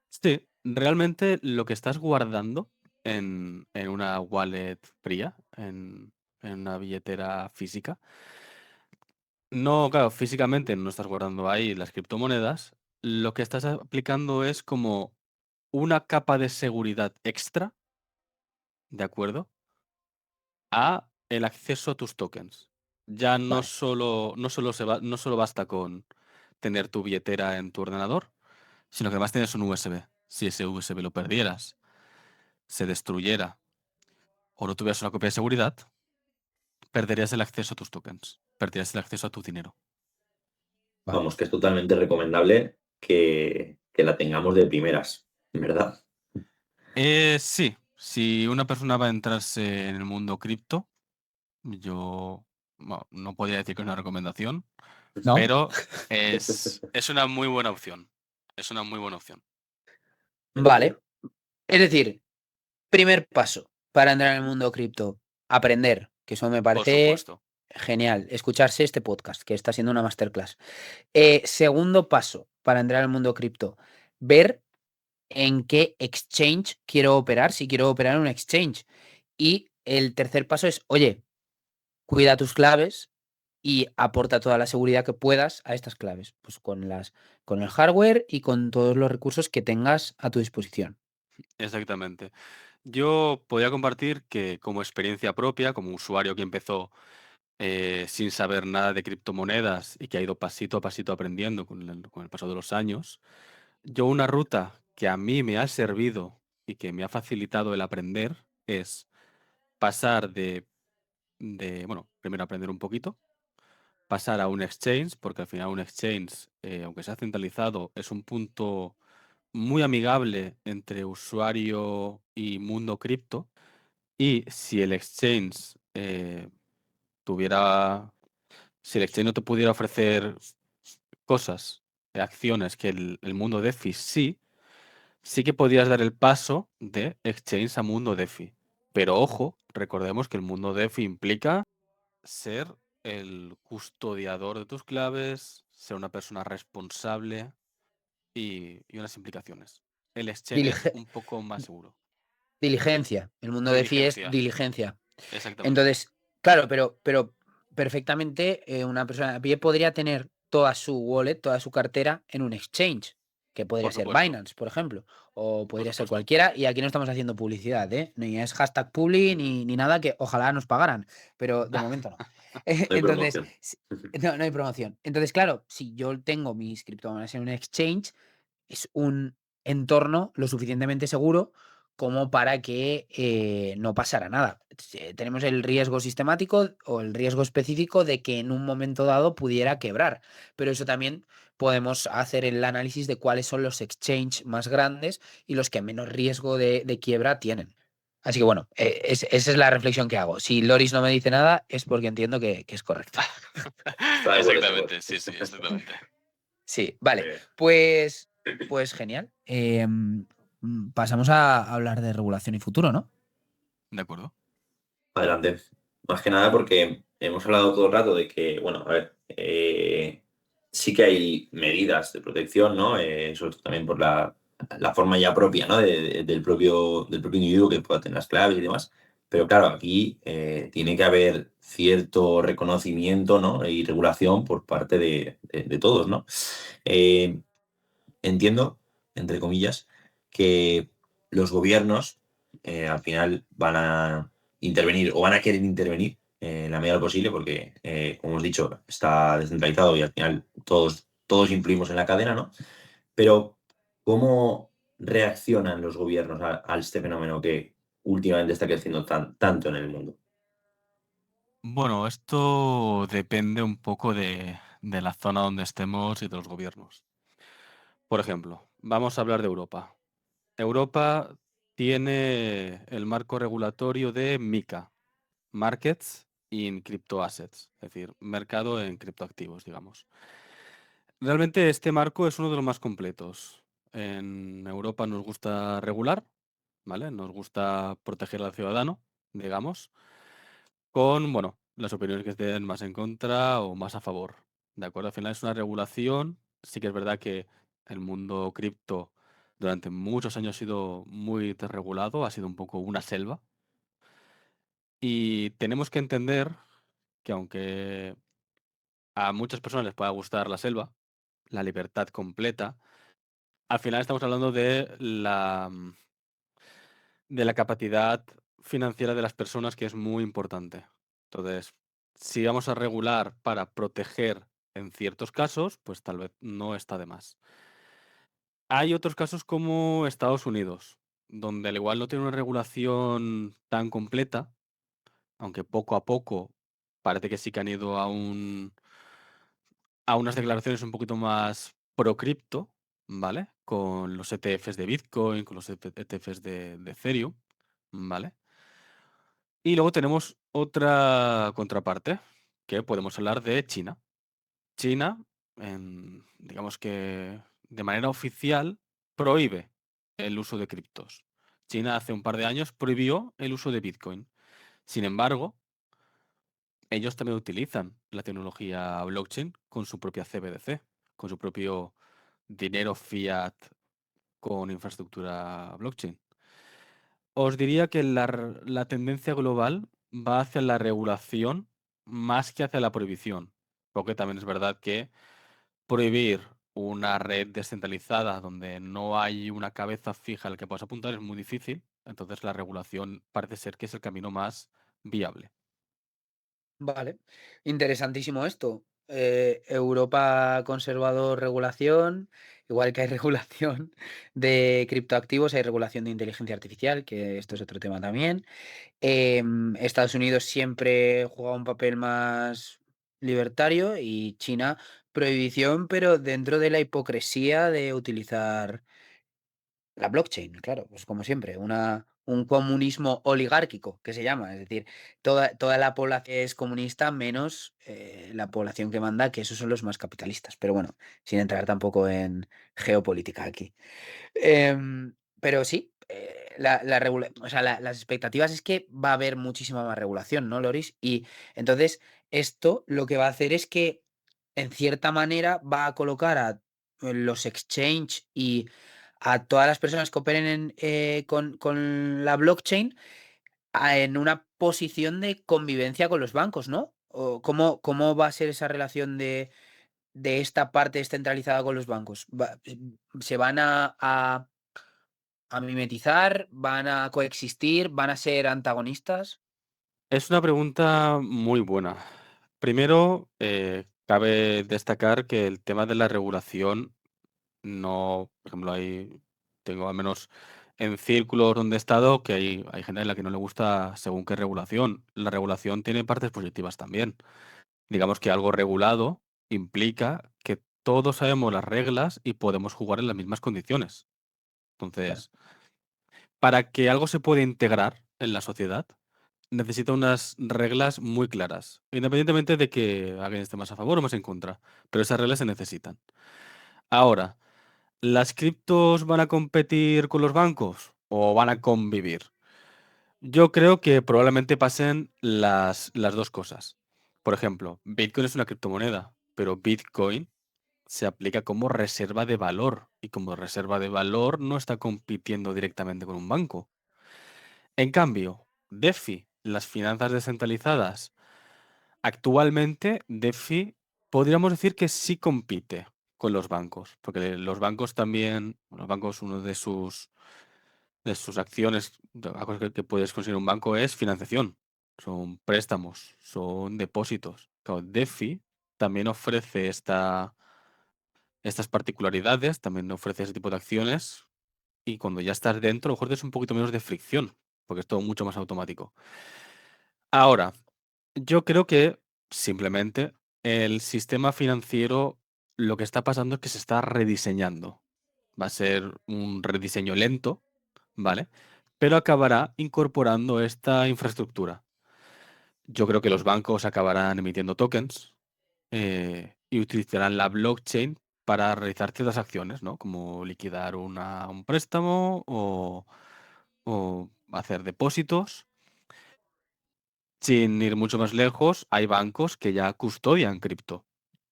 Sí, realmente lo que estás guardando en una wallet fría, en una billetera física, no, claro, físicamente no estás guardando ahí las criptomonedas, lo que estás aplicando es como una capa de seguridad extra, ¿de acuerdo? A el acceso a tus tokens. Ya Vale. no solo basta con tener tu billetera en tu ordenador, sino que además tienes un USB. Si ese USB lo perdieras, se destruyera o no tuvieras una copia de seguridad, perderías el acceso a tus tokens, perderías el acceso a tu dinero. Vale. Vamos, que es totalmente recomendable que la tengamos de primeras, ¿verdad? Sí, si una persona va a entrarse en el mundo cripto, yo no podría decir que es una recomendación, ¿No? pero es una muy buena opción. Es una muy buena opción. Vale. Es decir, primer paso para entrar en el mundo cripto, aprender, que eso me Por parece supuesto. genial, escucharse este podcast, que está siendo una masterclass. Segundo paso para entrar al mundo cripto, ver en qué exchange quiero operar, si quiero operar en un exchange. Y el tercer paso es, oye, cuida tus claves y aporta toda la seguridad que puedas a estas claves, pues con el hardware y con todos los recursos que tengas a tu disposición. Exactamente. Yo podría compartir que como experiencia propia, como usuario que empezó sin saber nada de criptomonedas y que ha ido pasito a pasito aprendiendo con el paso de los años, yo una ruta que a mí me ha servido y que me ha facilitado el aprender es pasar bueno, primero aprender un poquito, pasar a un exchange, porque al final un exchange, aunque sea centralizado, es un punto muy amigable entre usuario y mundo cripto. Y si el exchange tuviera, si el exchange no te pudiera ofrecer cosas, acciones que el mundo DeFi sí que podías dar el paso de exchange a mundo DeFi. Pero ojo, recordemos que el mundo DeFi implica ser el custodiador de tus claves, ser una persona responsable y unas implicaciones. El exchange es Dilige- un poco más seguro. Diligencia. El mundo de FI es Diligencia, diligencia. exactamente. Entonces, claro, pero perfectamente una persona a pie podría tener toda su wallet, toda su cartera en un exchange, que podría Por ser supuesto, Binance, por ejemplo, o por podría ser supuesto. cualquiera, y aquí no estamos haciendo publicidad, ¿eh? Ni es hashtag publi ni nada que ojalá nos pagaran, pero de momento no. No hay Entonces, promoción. no hay promoción. Entonces, claro, si yo tengo mis criptomonedas en un exchange, es un entorno lo suficientemente seguro como para que no pasara nada. Tenemos el riesgo sistemático o el riesgo específico de que en un momento dado pudiera quebrar, pero eso también podemos hacer el análisis de cuáles son los exchange más grandes y los que menos riesgo de quiebra tienen. Así que bueno, esa es la reflexión que hago. Si Loris no me dice nada, es porque entiendo que es correcto. Está de acuerdo, está de Exactamente, acuerdo. sí, exactamente. Sí, Muy vale, bien. pues genial. Pasamos a hablar de regulación y futuro, ¿no? De acuerdo. Adelante. Más que nada porque hemos hablado todo el rato de que, bueno, a ver, sí que hay medidas de protección, ¿no? Sobre todo también por la forma ya propia, ¿no? Del propio individuo que pueda tener las claves y demás. Pero claro, aquí tiene que haber cierto reconocimiento, ¿no? Y regulación por parte de todos, ¿no? Eh, Entiendo, entre comillas, que los gobiernos al final van a intervenir o van a querer intervenir en la medida de lo posible porque, como hemos dicho, está descentralizado y al final todos influimos en la cadena, ¿no? Pero, ¿cómo reaccionan los gobiernos a este fenómeno que últimamente está creciendo tanto en el mundo? Bueno, esto depende un poco de la zona donde estemos y de los gobiernos. Por ejemplo, vamos a hablar de Europa. Europa tiene el marco regulatorio de MiCA, Markets in Crypto Assets, es decir, mercado en criptoactivos, digamos. Realmente este marco es uno de los más completos. En Europa nos gusta regular, ¿vale? Nos gusta proteger al ciudadano, digamos, con, bueno, las opiniones que estén más en contra o más a favor. ¿De acuerdo? Al final es una regulación. Sí que es verdad que el mundo cripto durante muchos años ha sido muy desregulado, ha sido un poco una selva. Y tenemos que entender que aunque a muchas personas les pueda gustar la selva, la libertad completa, al final estamos hablando de la capacidad financiera de las personas, que es muy importante. Entonces, si vamos a regular para proteger en ciertos casos, pues tal vez no está de más. Hay otros casos como Estados Unidos, donde al igual no tiene una regulación tan completa, aunque poco a poco parece que sí que han ido a unas declaraciones un poquito más pro cripto, ¿vale? Con los ETFs de Bitcoin, con los ETFs de Ethereum, ¿vale? Y luego tenemos otra contraparte, que podemos hablar de China. China, digamos que de manera oficial, prohíbe el uso de criptos. China hace un par de años prohibió el uso de Bitcoin. Sin embargo, ellos también utilizan la tecnología blockchain con su propia CBDC, con su propio dinero fiat con infraestructura blockchain. Os diría que la tendencia global va hacia la regulación más que hacia la prohibición, porque también es verdad que prohibir una red descentralizada donde no hay una cabeza fija al que puedas apuntar es muy difícil, entonces la regulación parece ser que es el camino más viable. Vale, interesantísimo esto. Europa conservador regulación, igual que hay regulación de criptoactivos, hay regulación de inteligencia artificial, que esto es otro tema también. Estados Unidos siempre juega un papel más libertario y China prohibición, pero dentro de la hipocresía de utilizar la blockchain, claro, pues como siempre, un comunismo oligárquico que se llama, es decir, toda la población es comunista menos la población que manda, que esos son los más capitalistas, pero bueno, sin entrar tampoco en geopolítica aquí. Pero sí, o sea, las expectativas es que va a haber muchísima más regulación, ¿no, Loris? Y entonces esto lo que va a hacer es que, en cierta manera, va a colocar a los exchange y a todas las personas que operen con la blockchain en una posición de convivencia con los bancos, ¿no? ¿O cómo va a ser esa relación de esta parte descentralizada con los bancos? ¿Se van a mimetizar? ¿Van a coexistir? ¿Van a ser antagonistas? Es una pregunta muy buena. Primero, cabe destacar que el tema de la regulación no, por ejemplo, tengo al menos en círculos donde he estado que hay gente a la que no le gusta según qué regulación. La regulación tiene partes positivas también. Digamos que algo regulado implica que todos sabemos las reglas y podemos jugar en las mismas condiciones. Claro. Entonces, para que algo se pueda integrar en la sociedad, necesita unas reglas muy claras, independientemente de que alguien esté más a favor o más en contra, pero esas reglas se necesitan. Ahora, ¿las criptos van a competir con los bancos o van a convivir? Yo creo que probablemente pasen las dos cosas. Por ejemplo, Bitcoin es una criptomoneda, pero Bitcoin se aplica como reserva de valor y como reserva de valor no está compitiendo directamente con un banco. En cambio, DeFi, las finanzas descentralizadas, actualmente DeFi podríamos decir que sí compite con los bancos, porque los bancos también, los bancos, uno de sus acciones, de las cosas que puedes conseguir un banco es financiación, son préstamos, son depósitos. Claro, DeFi también ofrece estas particularidades, también ofrece ese tipo de acciones y cuando ya estás dentro, a lo mejor tienes un poquito menos de fricción, porque es todo mucho más automático. Ahora, yo creo que simplemente el sistema financiero lo que está pasando es que se está rediseñando. Va a ser un rediseño lento, ¿vale? Pero acabará incorporando esta infraestructura. Yo creo que los bancos acabarán emitiendo tokens y utilizarán la blockchain para realizar ciertas acciones, ¿no? Como liquidar un préstamo o hacer depósitos. Sin ir mucho más lejos, hay bancos que ya custodian cripto.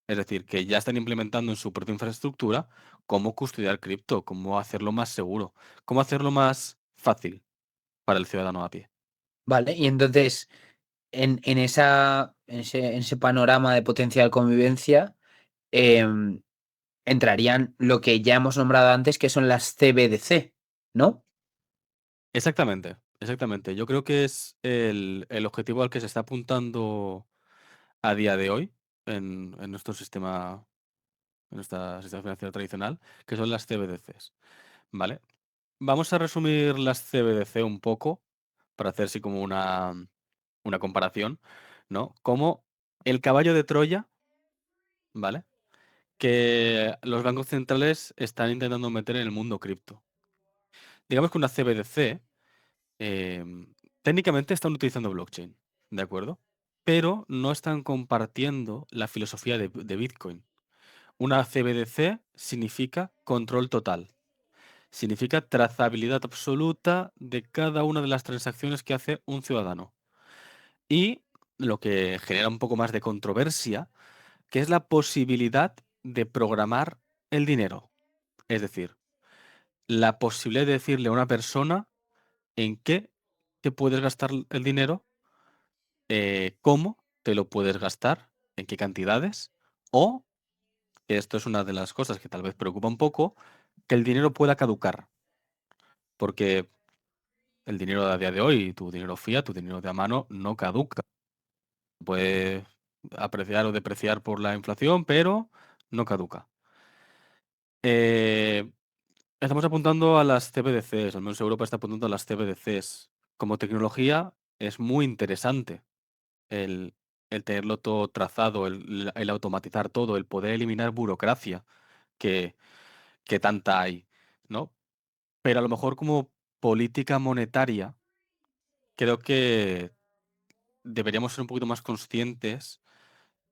Es decir, que ya están implementando en su propia infraestructura cómo custodiar cripto, cómo hacerlo más seguro, cómo hacerlo más fácil para el ciudadano a pie. Vale, y entonces, en ese panorama de potencial convivencia, em, entrarían lo que ya hemos nombrado antes, que son las CBDC, ¿no? Exactamente, exactamente. Yo creo que es el objetivo al que se está apuntando a día de hoy en nuestro sistema, en nuestra sistema financiero tradicional, que son las CBDCs. ¿Vale? Vamos a resumir las CBDC un poco para hacer así como una comparación, ¿no? Como el caballo de Troya, ¿vale? Que los bancos centrales están intentando meter en el mundo cripto. Digamos que una CBDC técnicamente están utilizando blockchain, ¿de acuerdo? Pero no están compartiendo la filosofía de Bitcoin. Una CBDC significa control total. Significa trazabilidad absoluta de cada una de las transacciones que hace un ciudadano. Y lo que genera un poco más de controversia, que es la posibilidad de programar el dinero. Es decir, la posibilidad de decirle a una persona en qué te puedes gastar el dinero, cómo te lo puedes gastar, en qué cantidades, o, que esto es una de las cosas que tal vez preocupa un poco, que el dinero pueda caducar. Porque el dinero a día de hoy, tu dinero fiat, tu dinero de a mano, no caduca. Puede apreciar o depreciar por la inflación, pero no caduca. Eh, Estamos apuntando a las CBDCs, al menos Europa está apuntando a las CBDCs. Como tecnología es muy interesante el, el tenerlo todo trazado, el automatizar todo, el poder eliminar burocracia que, que tanta hay, ¿no? Pero a lo mejor como política monetaria, creo que deberíamos ser un poquito más conscientes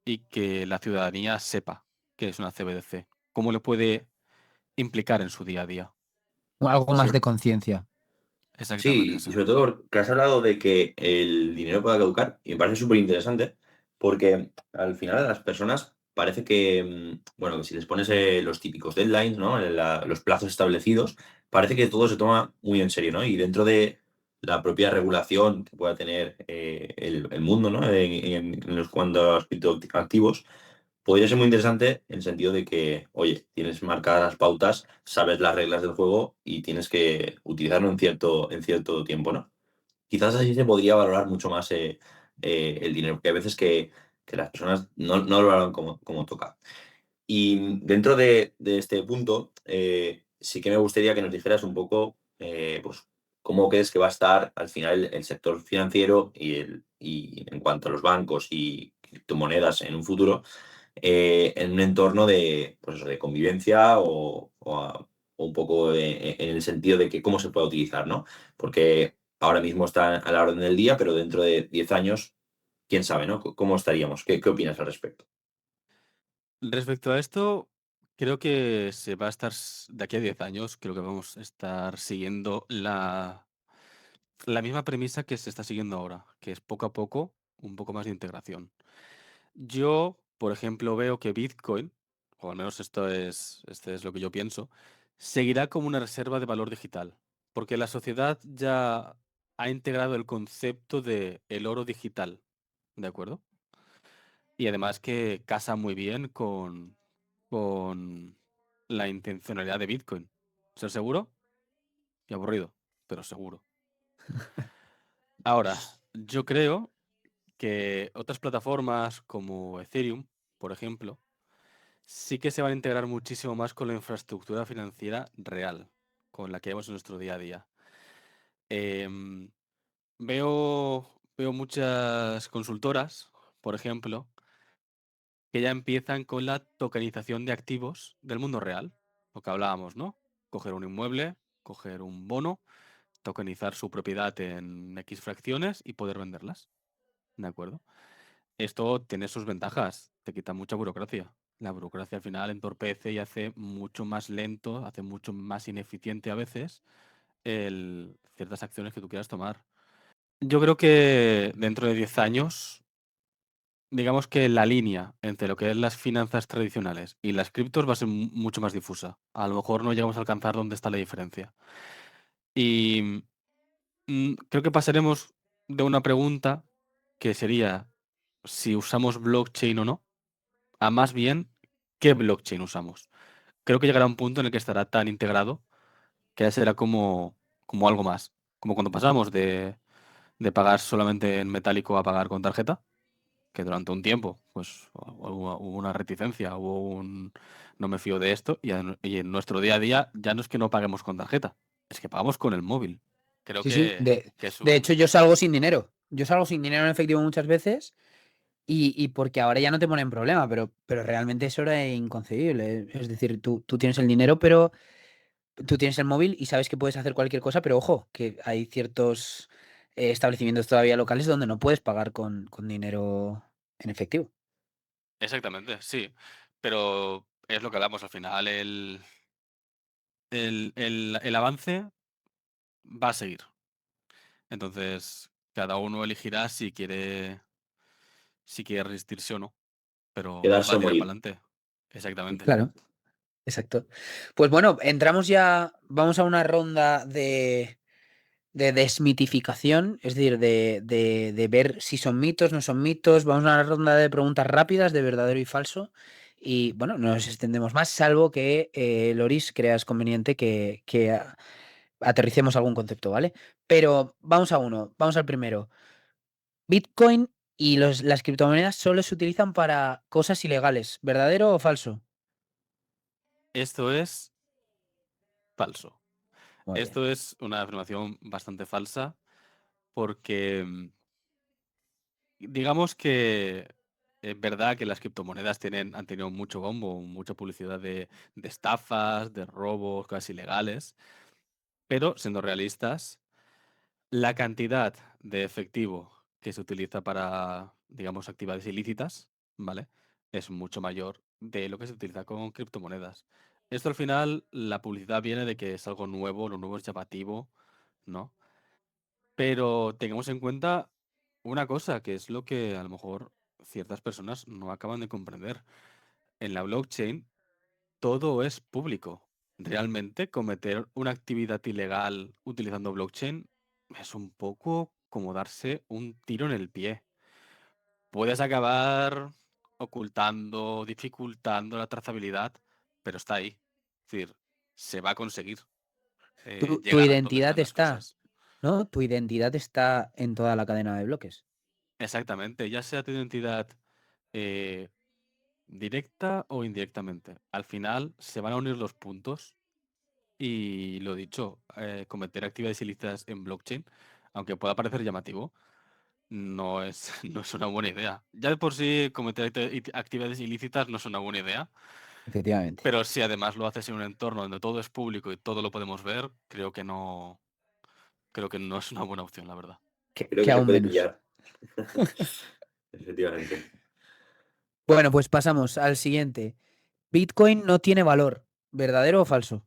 y que la ciudadanía sepa qué es una CBDC, cómo le puede implicar en su día a día. O algo más Sí. de conciencia. Exactamente, Sí, y sobre exactamente. todo que has hablado de que el dinero pueda caducar, y me parece súper interesante, porque al final a las personas parece que, bueno, que si les pones los típicos deadlines, ¿no? Los plazos establecidos, parece que todo se toma muy en serio, ¿no? Y dentro de la propia regulación que pueda tener el mundo, ¿no? En los cuanto a los criptoactivos, podría ser muy interesante en el sentido de que, oye, tienes marcadas las pautas, sabes las reglas del juego y tienes que utilizarlo en cierto tiempo, ¿no? Quizás así se podría valorar mucho más el dinero, porque hay veces que las personas no lo valoran como toca. Y dentro de este punto, sí que me gustaría que nos dijeras un poco pues, ¿cómo crees que va a estar al final el sector financiero y en cuanto a los bancos y criptomonedas en un futuro, en un entorno de, pues eso, de convivencia o un poco en el sentido de que cómo se puede utilizar, ¿no? Porque ahora mismo está a la orden del día, pero dentro de 10 años, quién sabe, ¿no? ¿Cómo estaríamos? ¿Qué opinas al respecto? Respecto a esto, creo que se va a estar, de aquí a 10 años, creo que vamos a estar siguiendo la misma premisa que se está siguiendo ahora, que es poco a poco un poco más de integración. Yo, por ejemplo, veo que Bitcoin, o al menos este es lo que yo pienso, seguirá como una reserva de valor digital, porque la sociedad ya ha integrado el concepto de el oro digital, ¿de acuerdo? Y además que casa muy bien con la intencionalidad de Bitcoin. Ser seguro y aburrido, pero seguro. Ahora, yo creo que otras plataformas como Ethereum, por ejemplo, sí que se van a integrar muchísimo más con la infraestructura financiera real, con la que vemos en nuestro día a día. Em, veo muchas consultoras, por ejemplo, que ya empiezan con la tokenización de activos del mundo real. Lo que hablábamos, ¿no? Coger un inmueble, coger un bono, tokenizar su propiedad en X fracciones y poder venderlas. ¿De acuerdo? Esto tiene sus ventajas, te quita mucha burocracia. La burocracia al final entorpece y hace mucho más lento, hace mucho más ineficiente a veces ciertas acciones que tú quieras tomar. Yo creo que dentro de 10 años, digamos que la línea entre lo que es las finanzas tradicionales y las criptos va a ser mucho más difusa. A lo mejor no llegamos a alcanzar dónde está la diferencia. Y creo que pasaremos de una pregunta que sería si usamos blockchain o no, a más bien qué blockchain usamos. Creo que llegará un punto en el que estará tan integrado que ya será como algo más. Como cuando pasamos de pagar solamente en metálico a pagar con tarjeta, que durante un tiempo pues hubo una reticencia, hubo un no me fío de esto, y en nuestro día a día ya no es que no paguemos con tarjeta, es que pagamos con el móvil. Creo Sí, sí. que es De hecho, yo un... salgo sin dinero. Yo salgo sin dinero en efectivo muchas veces y porque ahora ya no te ponen problema, pero realmente eso era inconcebible. Es decir, tú tienes el dinero, pero tú tienes el móvil y sabes que puedes hacer cualquier cosa, pero ojo, que hay ciertos establecimientos todavía locales donde no puedes pagar con dinero en efectivo. Exactamente, sí. Pero es lo que hablamos al final, el avance va a seguir. Entonces, cada uno elegirá si quiere resistirse o no, pero va Quedarse a o tirar morir. para adelante. Exactamente. Claro, exacto. Pues bueno, entramos ya, vamos a una ronda de desmitificación, es decir, de ver si son mitos, no son mitos. Vamos a una ronda de preguntas rápidas de verdadero y falso. Y bueno, no nos extendemos más, salvo que Loris creas conveniente que aterricemos algún concepto, ¿vale? Pero vamos a uno, vamos al primero. Bitcoin y las criptomonedas solo se utilizan para cosas ilegales, ¿verdadero o falso? Esto es falso. Muy bien. Esto es una afirmación bastante falsa porque digamos que es verdad que las criptomonedas han tenido mucho bombo, mucha publicidad de estafas, de robos casi ilegales, pero siendo realistas, la cantidad de efectivo que se utiliza para, digamos, actividades ilícitas, ¿vale? Es mucho mayor de lo que se utiliza con criptomonedas. Esto al final, la publicidad viene de que es algo nuevo, lo nuevo es llamativo, ¿no? Pero tengamos en cuenta una cosa, que es lo que a lo mejor ciertas personas no acaban de comprender. En la blockchain todo es público. Realmente cometer una actividad ilegal utilizando blockchain es un poco como darse un tiro en el pie. Puedes acabar ocultando, dificultando la trazabilidad, pero está ahí. Es decir, se va a conseguir Tu llegar a donde identidad están las está, cosas. ¿no? Tu identidad está en toda la cadena de bloques. Exactamente, ya sea tu identidad eh, directa o indirectamente. Al final se van a unir los puntos y lo dicho, cometer actividades ilícitas en blockchain, aunque pueda parecer llamativo, no es, no es una buena idea. Ya de por sí cometer actividades ilícitas no es una buena idea, Efectivamente. pero si además lo haces en un entorno donde todo es público y todo lo podemos ver, creo que no es una buena opción, la verdad. Creo Que que se aún puede menos. pillar. Efectivamente. Bueno, pues pasamos al siguiente. Bitcoin no tiene valor. ¿Verdadero o falso?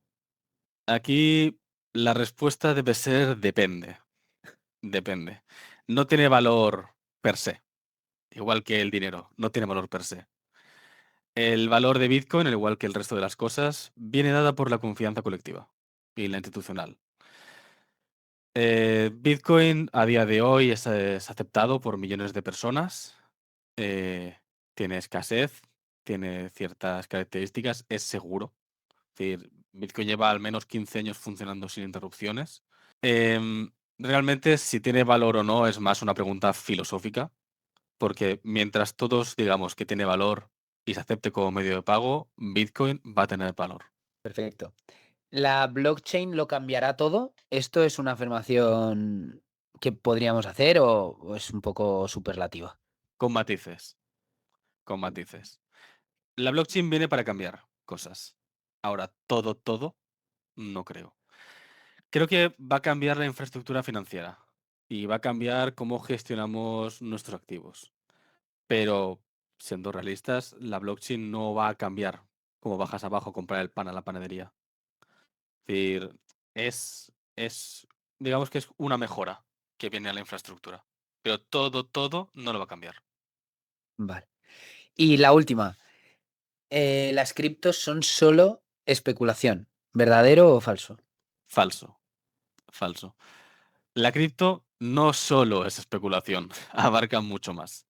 Aquí la respuesta debe ser depende. Depende. No tiene valor per se, igual que el dinero, no tiene valor per se. El valor de Bitcoin, al igual que el resto de las cosas, viene dada por la confianza colectiva y la institucional. Bitcoin a día de hoy es aceptado por millones de personas. Tiene escasez, tiene ciertas características, es seguro. Es decir, Bitcoin lleva al menos 15 años funcionando sin interrupciones. Realmente, si tiene valor o no, es más una pregunta filosófica, porque mientras todos digamos que tiene valor y se acepte como medio de pago, Bitcoin va a tener valor. Perfecto. ¿La blockchain lo cambiará todo? ¿Esto es una afirmación que podríamos hacer o es un poco superlativa? Con matices, con matices. La blockchain viene para cambiar cosas. Ahora, todo, no creo. Creo que va a cambiar la infraestructura financiera y va a cambiar cómo gestionamos nuestros activos. Pero, siendo realistas, la blockchain no va a cambiar cómo bajas abajo a comprar el pan a la panadería. Es decir, es, digamos que es una mejora que viene a la infraestructura. Pero todo no lo va a cambiar. Vale. Y la última. Las criptos son solo especulación. ¿Verdadero o falso? Falso, falso. La cripto no solo es especulación, abarca mucho más.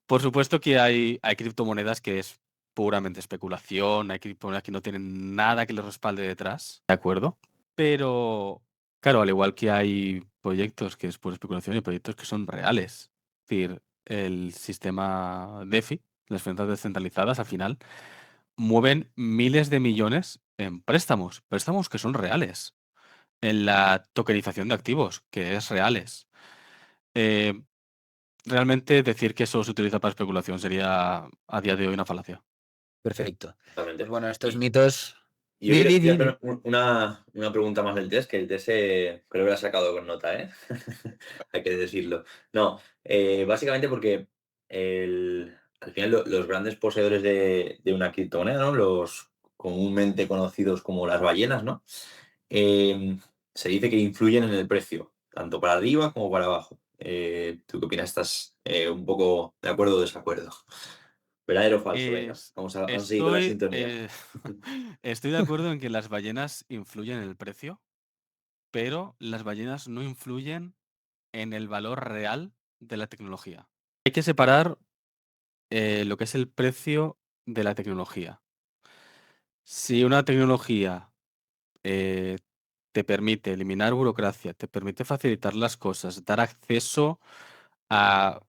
Por supuesto que hay criptomonedas que es puramente especulación, hay criptomonedas que no tienen nada que les respalde detrás, ¿de acuerdo? Pero, claro, al igual que hay proyectos que es pura especulación y proyectos que son reales. Es decir, el sistema DeFi, las finanzas descentralizadas, al final, mueven miles de millones en préstamos que son reales, en la tokenización de activos, que es reales. Eh, Realmente decir que eso se utiliza para especulación sería a día de hoy una falacia. Perfecto. Pues Totalmente. bueno, estos Y, mitos. y yo Di, quiero, di, quiero di, di. hacer una pregunta más del test, que el test creo que lo ha sacado con nota, ¿eh? Hay que decirlo. No, básicamente porque al final los grandes poseedores de una criptomoneda, ¿no? Los comúnmente conocidos como las ballenas, ¿no? Eh, Se dice que influyen en el precio, tanto para arriba como para abajo. ¿Tú qué opinas? ¿Estás un poco de acuerdo o desacuerdo? ¿Verdadero o falso? Venga, Es- vamos a seguir con la estoy, sintonía. estoy de acuerdo en que las ballenas influyen en el precio, pero las ballenas no influyen en el valor real de la tecnología. Hay que separar lo que es el precio de la tecnología. Si una tecnología eh, te permite eliminar burocracia, te permite facilitar las cosas, dar acceso a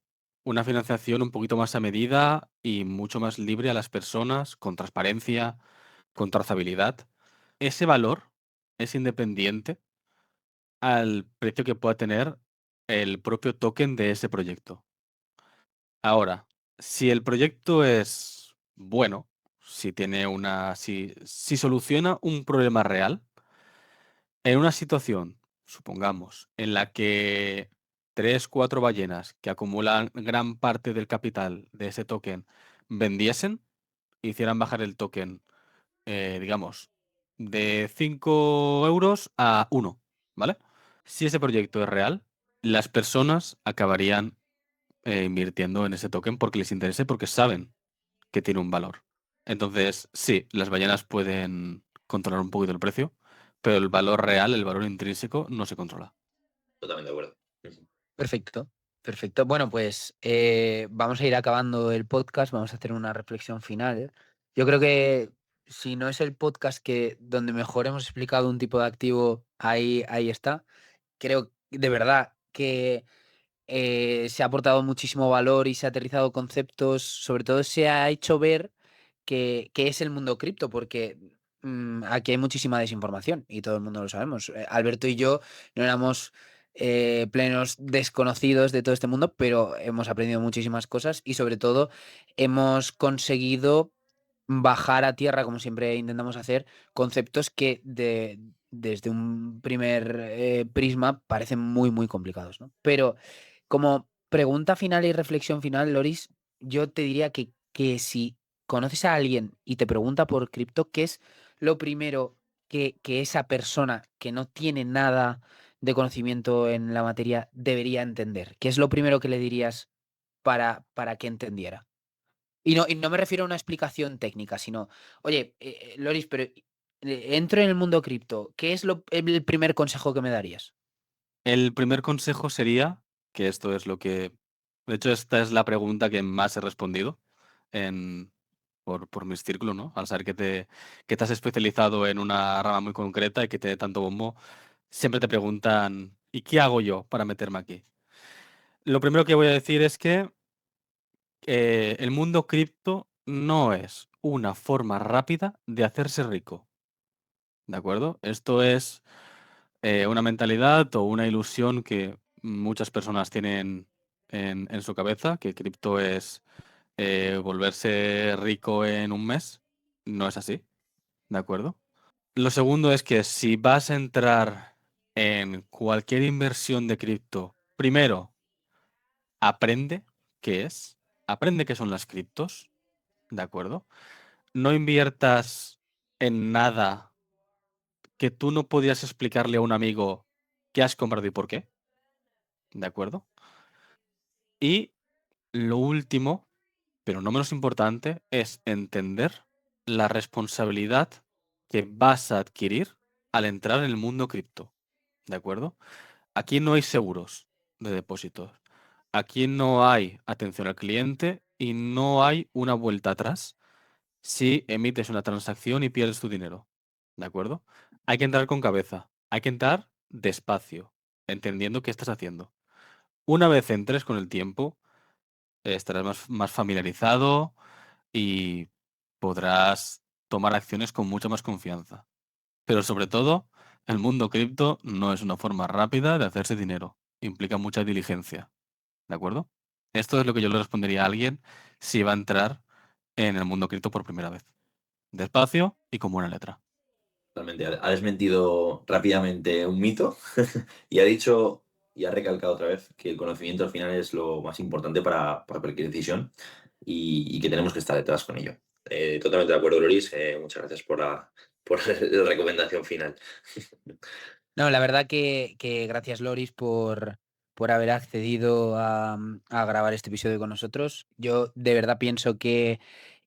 una financiación un poquito más a medida y mucho más libre a las personas, con transparencia, con trazabilidad. Ese valor es independiente al precio que pueda tener el propio token de ese proyecto. Ahora, si el proyecto es bueno, si soluciona un problema real, en una situación, supongamos, en la que 3, 4 ballenas que acumulan gran parte del capital de ese token vendiesen, hicieran bajar el token, digamos, de 5 euros a 1, ¿vale? Si ese proyecto es real, las personas acabarían invirtiendo en ese token porque les interese, porque saben que tiene un valor. Entonces, sí, las ballenas pueden controlar un poquito el precio, pero el valor real, el valor intrínseco, no se controla. Totalmente de acuerdo. Ujú. Perfecto. Perfecto. Bueno, pues vamos a ir acabando el podcast. Vamos a hacer una reflexión final. Yo creo que si no es el podcast que donde mejor hemos explicado un tipo de activo, ahí está. Creo de verdad que se ha aportado muchísimo valor y se ha aterrizado conceptos, sobre todo se ha hecho ver qué es el mundo cripto, porque aquí hay muchísima desinformación y todo el mundo lo sabemos. Alberto y yo no éramos plenos desconocidos de todo este mundo, pero hemos aprendido muchísimas cosas y sobre todo hemos conseguido bajar a tierra, como siempre intentamos hacer, conceptos que desde un primer prisma parecen muy, muy complicados, ¿no? Pero como pregunta final y reflexión final, Loris, yo te diría que si conoces a alguien y te pregunta por cripto, ¿qué es lo primero que esa persona que no tiene nada de conocimiento en la materia debería entender? ¿Qué es lo primero que le dirías para que entendiera? Y no me refiero a una explicación técnica, sino, oye, Loris, pero entro en el mundo cripto, ¿qué es el primer consejo que me darías? El primer consejo sería, que esto es lo que, de hecho, esta es la pregunta que más he respondido en, por mis círculos, ¿no? Al saber que te has especializado en una rama muy concreta y que tiene tanto bombo, siempre te preguntan, ¿y qué hago yo para meterme aquí? Lo primero que voy a decir es que el mundo cripto no es una forma rápida de hacerse rico, ¿de acuerdo? Esto es una mentalidad o una ilusión que muchas personas tienen en su cabeza, que cripto es volverse rico en un mes. No es así, ¿de acuerdo? Lo segundo es que si vas a entrar en cualquier inversión de cripto, primero, aprende qué es, aprende qué son las criptos, ¿de acuerdo? No inviertas en nada que tú no podías explicarle a un amigo qué has comprado y por qué, ¿de acuerdo? Y lo último, pero no menos importante, es entender la responsabilidad que vas a adquirir al entrar en el mundo cripto, ¿de acuerdo? Aquí no hay seguros de depósitos. Aquí no hay atención al cliente y no hay una vuelta atrás si emites una transacción y pierdes tu dinero, ¿de acuerdo? Hay que entrar con cabeza, hay que entrar despacio, entendiendo qué estás haciendo. Una vez entres con el tiempo, estarás más familiarizado y podrás tomar acciones con mucha más confianza. Pero sobre todo, el mundo cripto no es una forma rápida de hacerse dinero. Implica mucha diligencia. ¿De acuerdo? Esto es lo que yo le respondería a alguien si va a entrar en el mundo cripto por primera vez. Despacio y con buena letra. Totalmente. Ha desmentido rápidamente un mito y ha dicho y ha recalcado otra vez que el conocimiento al final es lo más importante para cualquier decisión y que tenemos que estar detrás con ello. Totalmente de acuerdo, Loris. Muchas gracias por la recomendación final. No, la verdad que gracias, Loris, por haber accedido a grabar este episodio con nosotros. Yo de verdad pienso que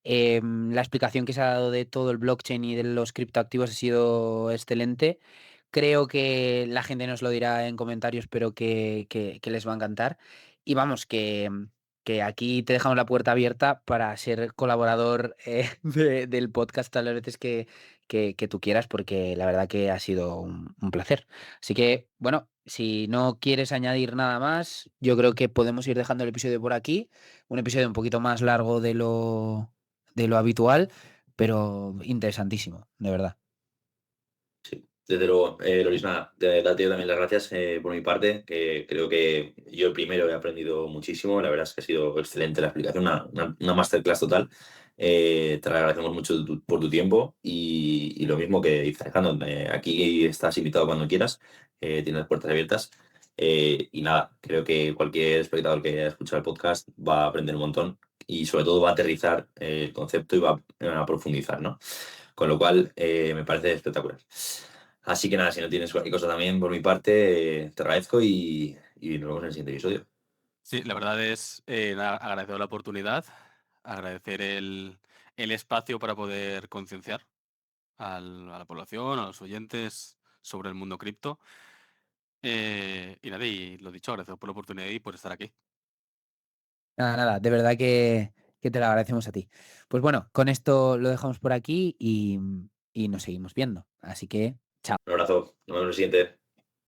la explicación que se ha dado de todo el blockchain y de los criptoactivos ha sido excelente. Creo que la gente nos lo dirá en comentarios, pero que les va a encantar. Y vamos, que aquí te dejamos la puerta abierta para ser colaborador del podcast a las veces que tú quieras, porque la verdad que ha sido un placer. Así que, bueno, si no quieres añadir nada más, yo creo que podemos ir dejando el episodio por aquí. Un episodio un poquito más largo de lo habitual, pero interesantísimo, de verdad. Sí, desde luego, Loris, nada, darte también las gracias por mi parte, que creo que yo el primero he aprendido muchísimo, la verdad es que ha sido excelente la explicación, una masterclass total. Te agradecemos mucho por tu tiempo y lo mismo que dice Alejandro, aquí estás invitado cuando quieras, tienes las puertas abiertas. Y nada, creo que cualquier espectador que haya escuchado el podcast va a aprender un montón y sobre todo va a aterrizar el concepto y va a profundizar, ¿no? Con lo cual, me parece espectacular. Así que nada, si no tienes cualquier cosa también por mi parte, te agradezco y nos vemos en el siguiente episodio. Sí, la verdad es nada, agradecer la oportunidad, agradecer el espacio para poder concienciar a la población, a los oyentes sobre el mundo cripto. Y nada, y lo dicho, agradecer por la oportunidad y por estar aquí. Nada, nada, de verdad que te lo agradecemos a ti. Pues bueno, con esto lo dejamos por aquí y nos seguimos viendo. Así que, chao. Un abrazo, nos vemos en el siguiente.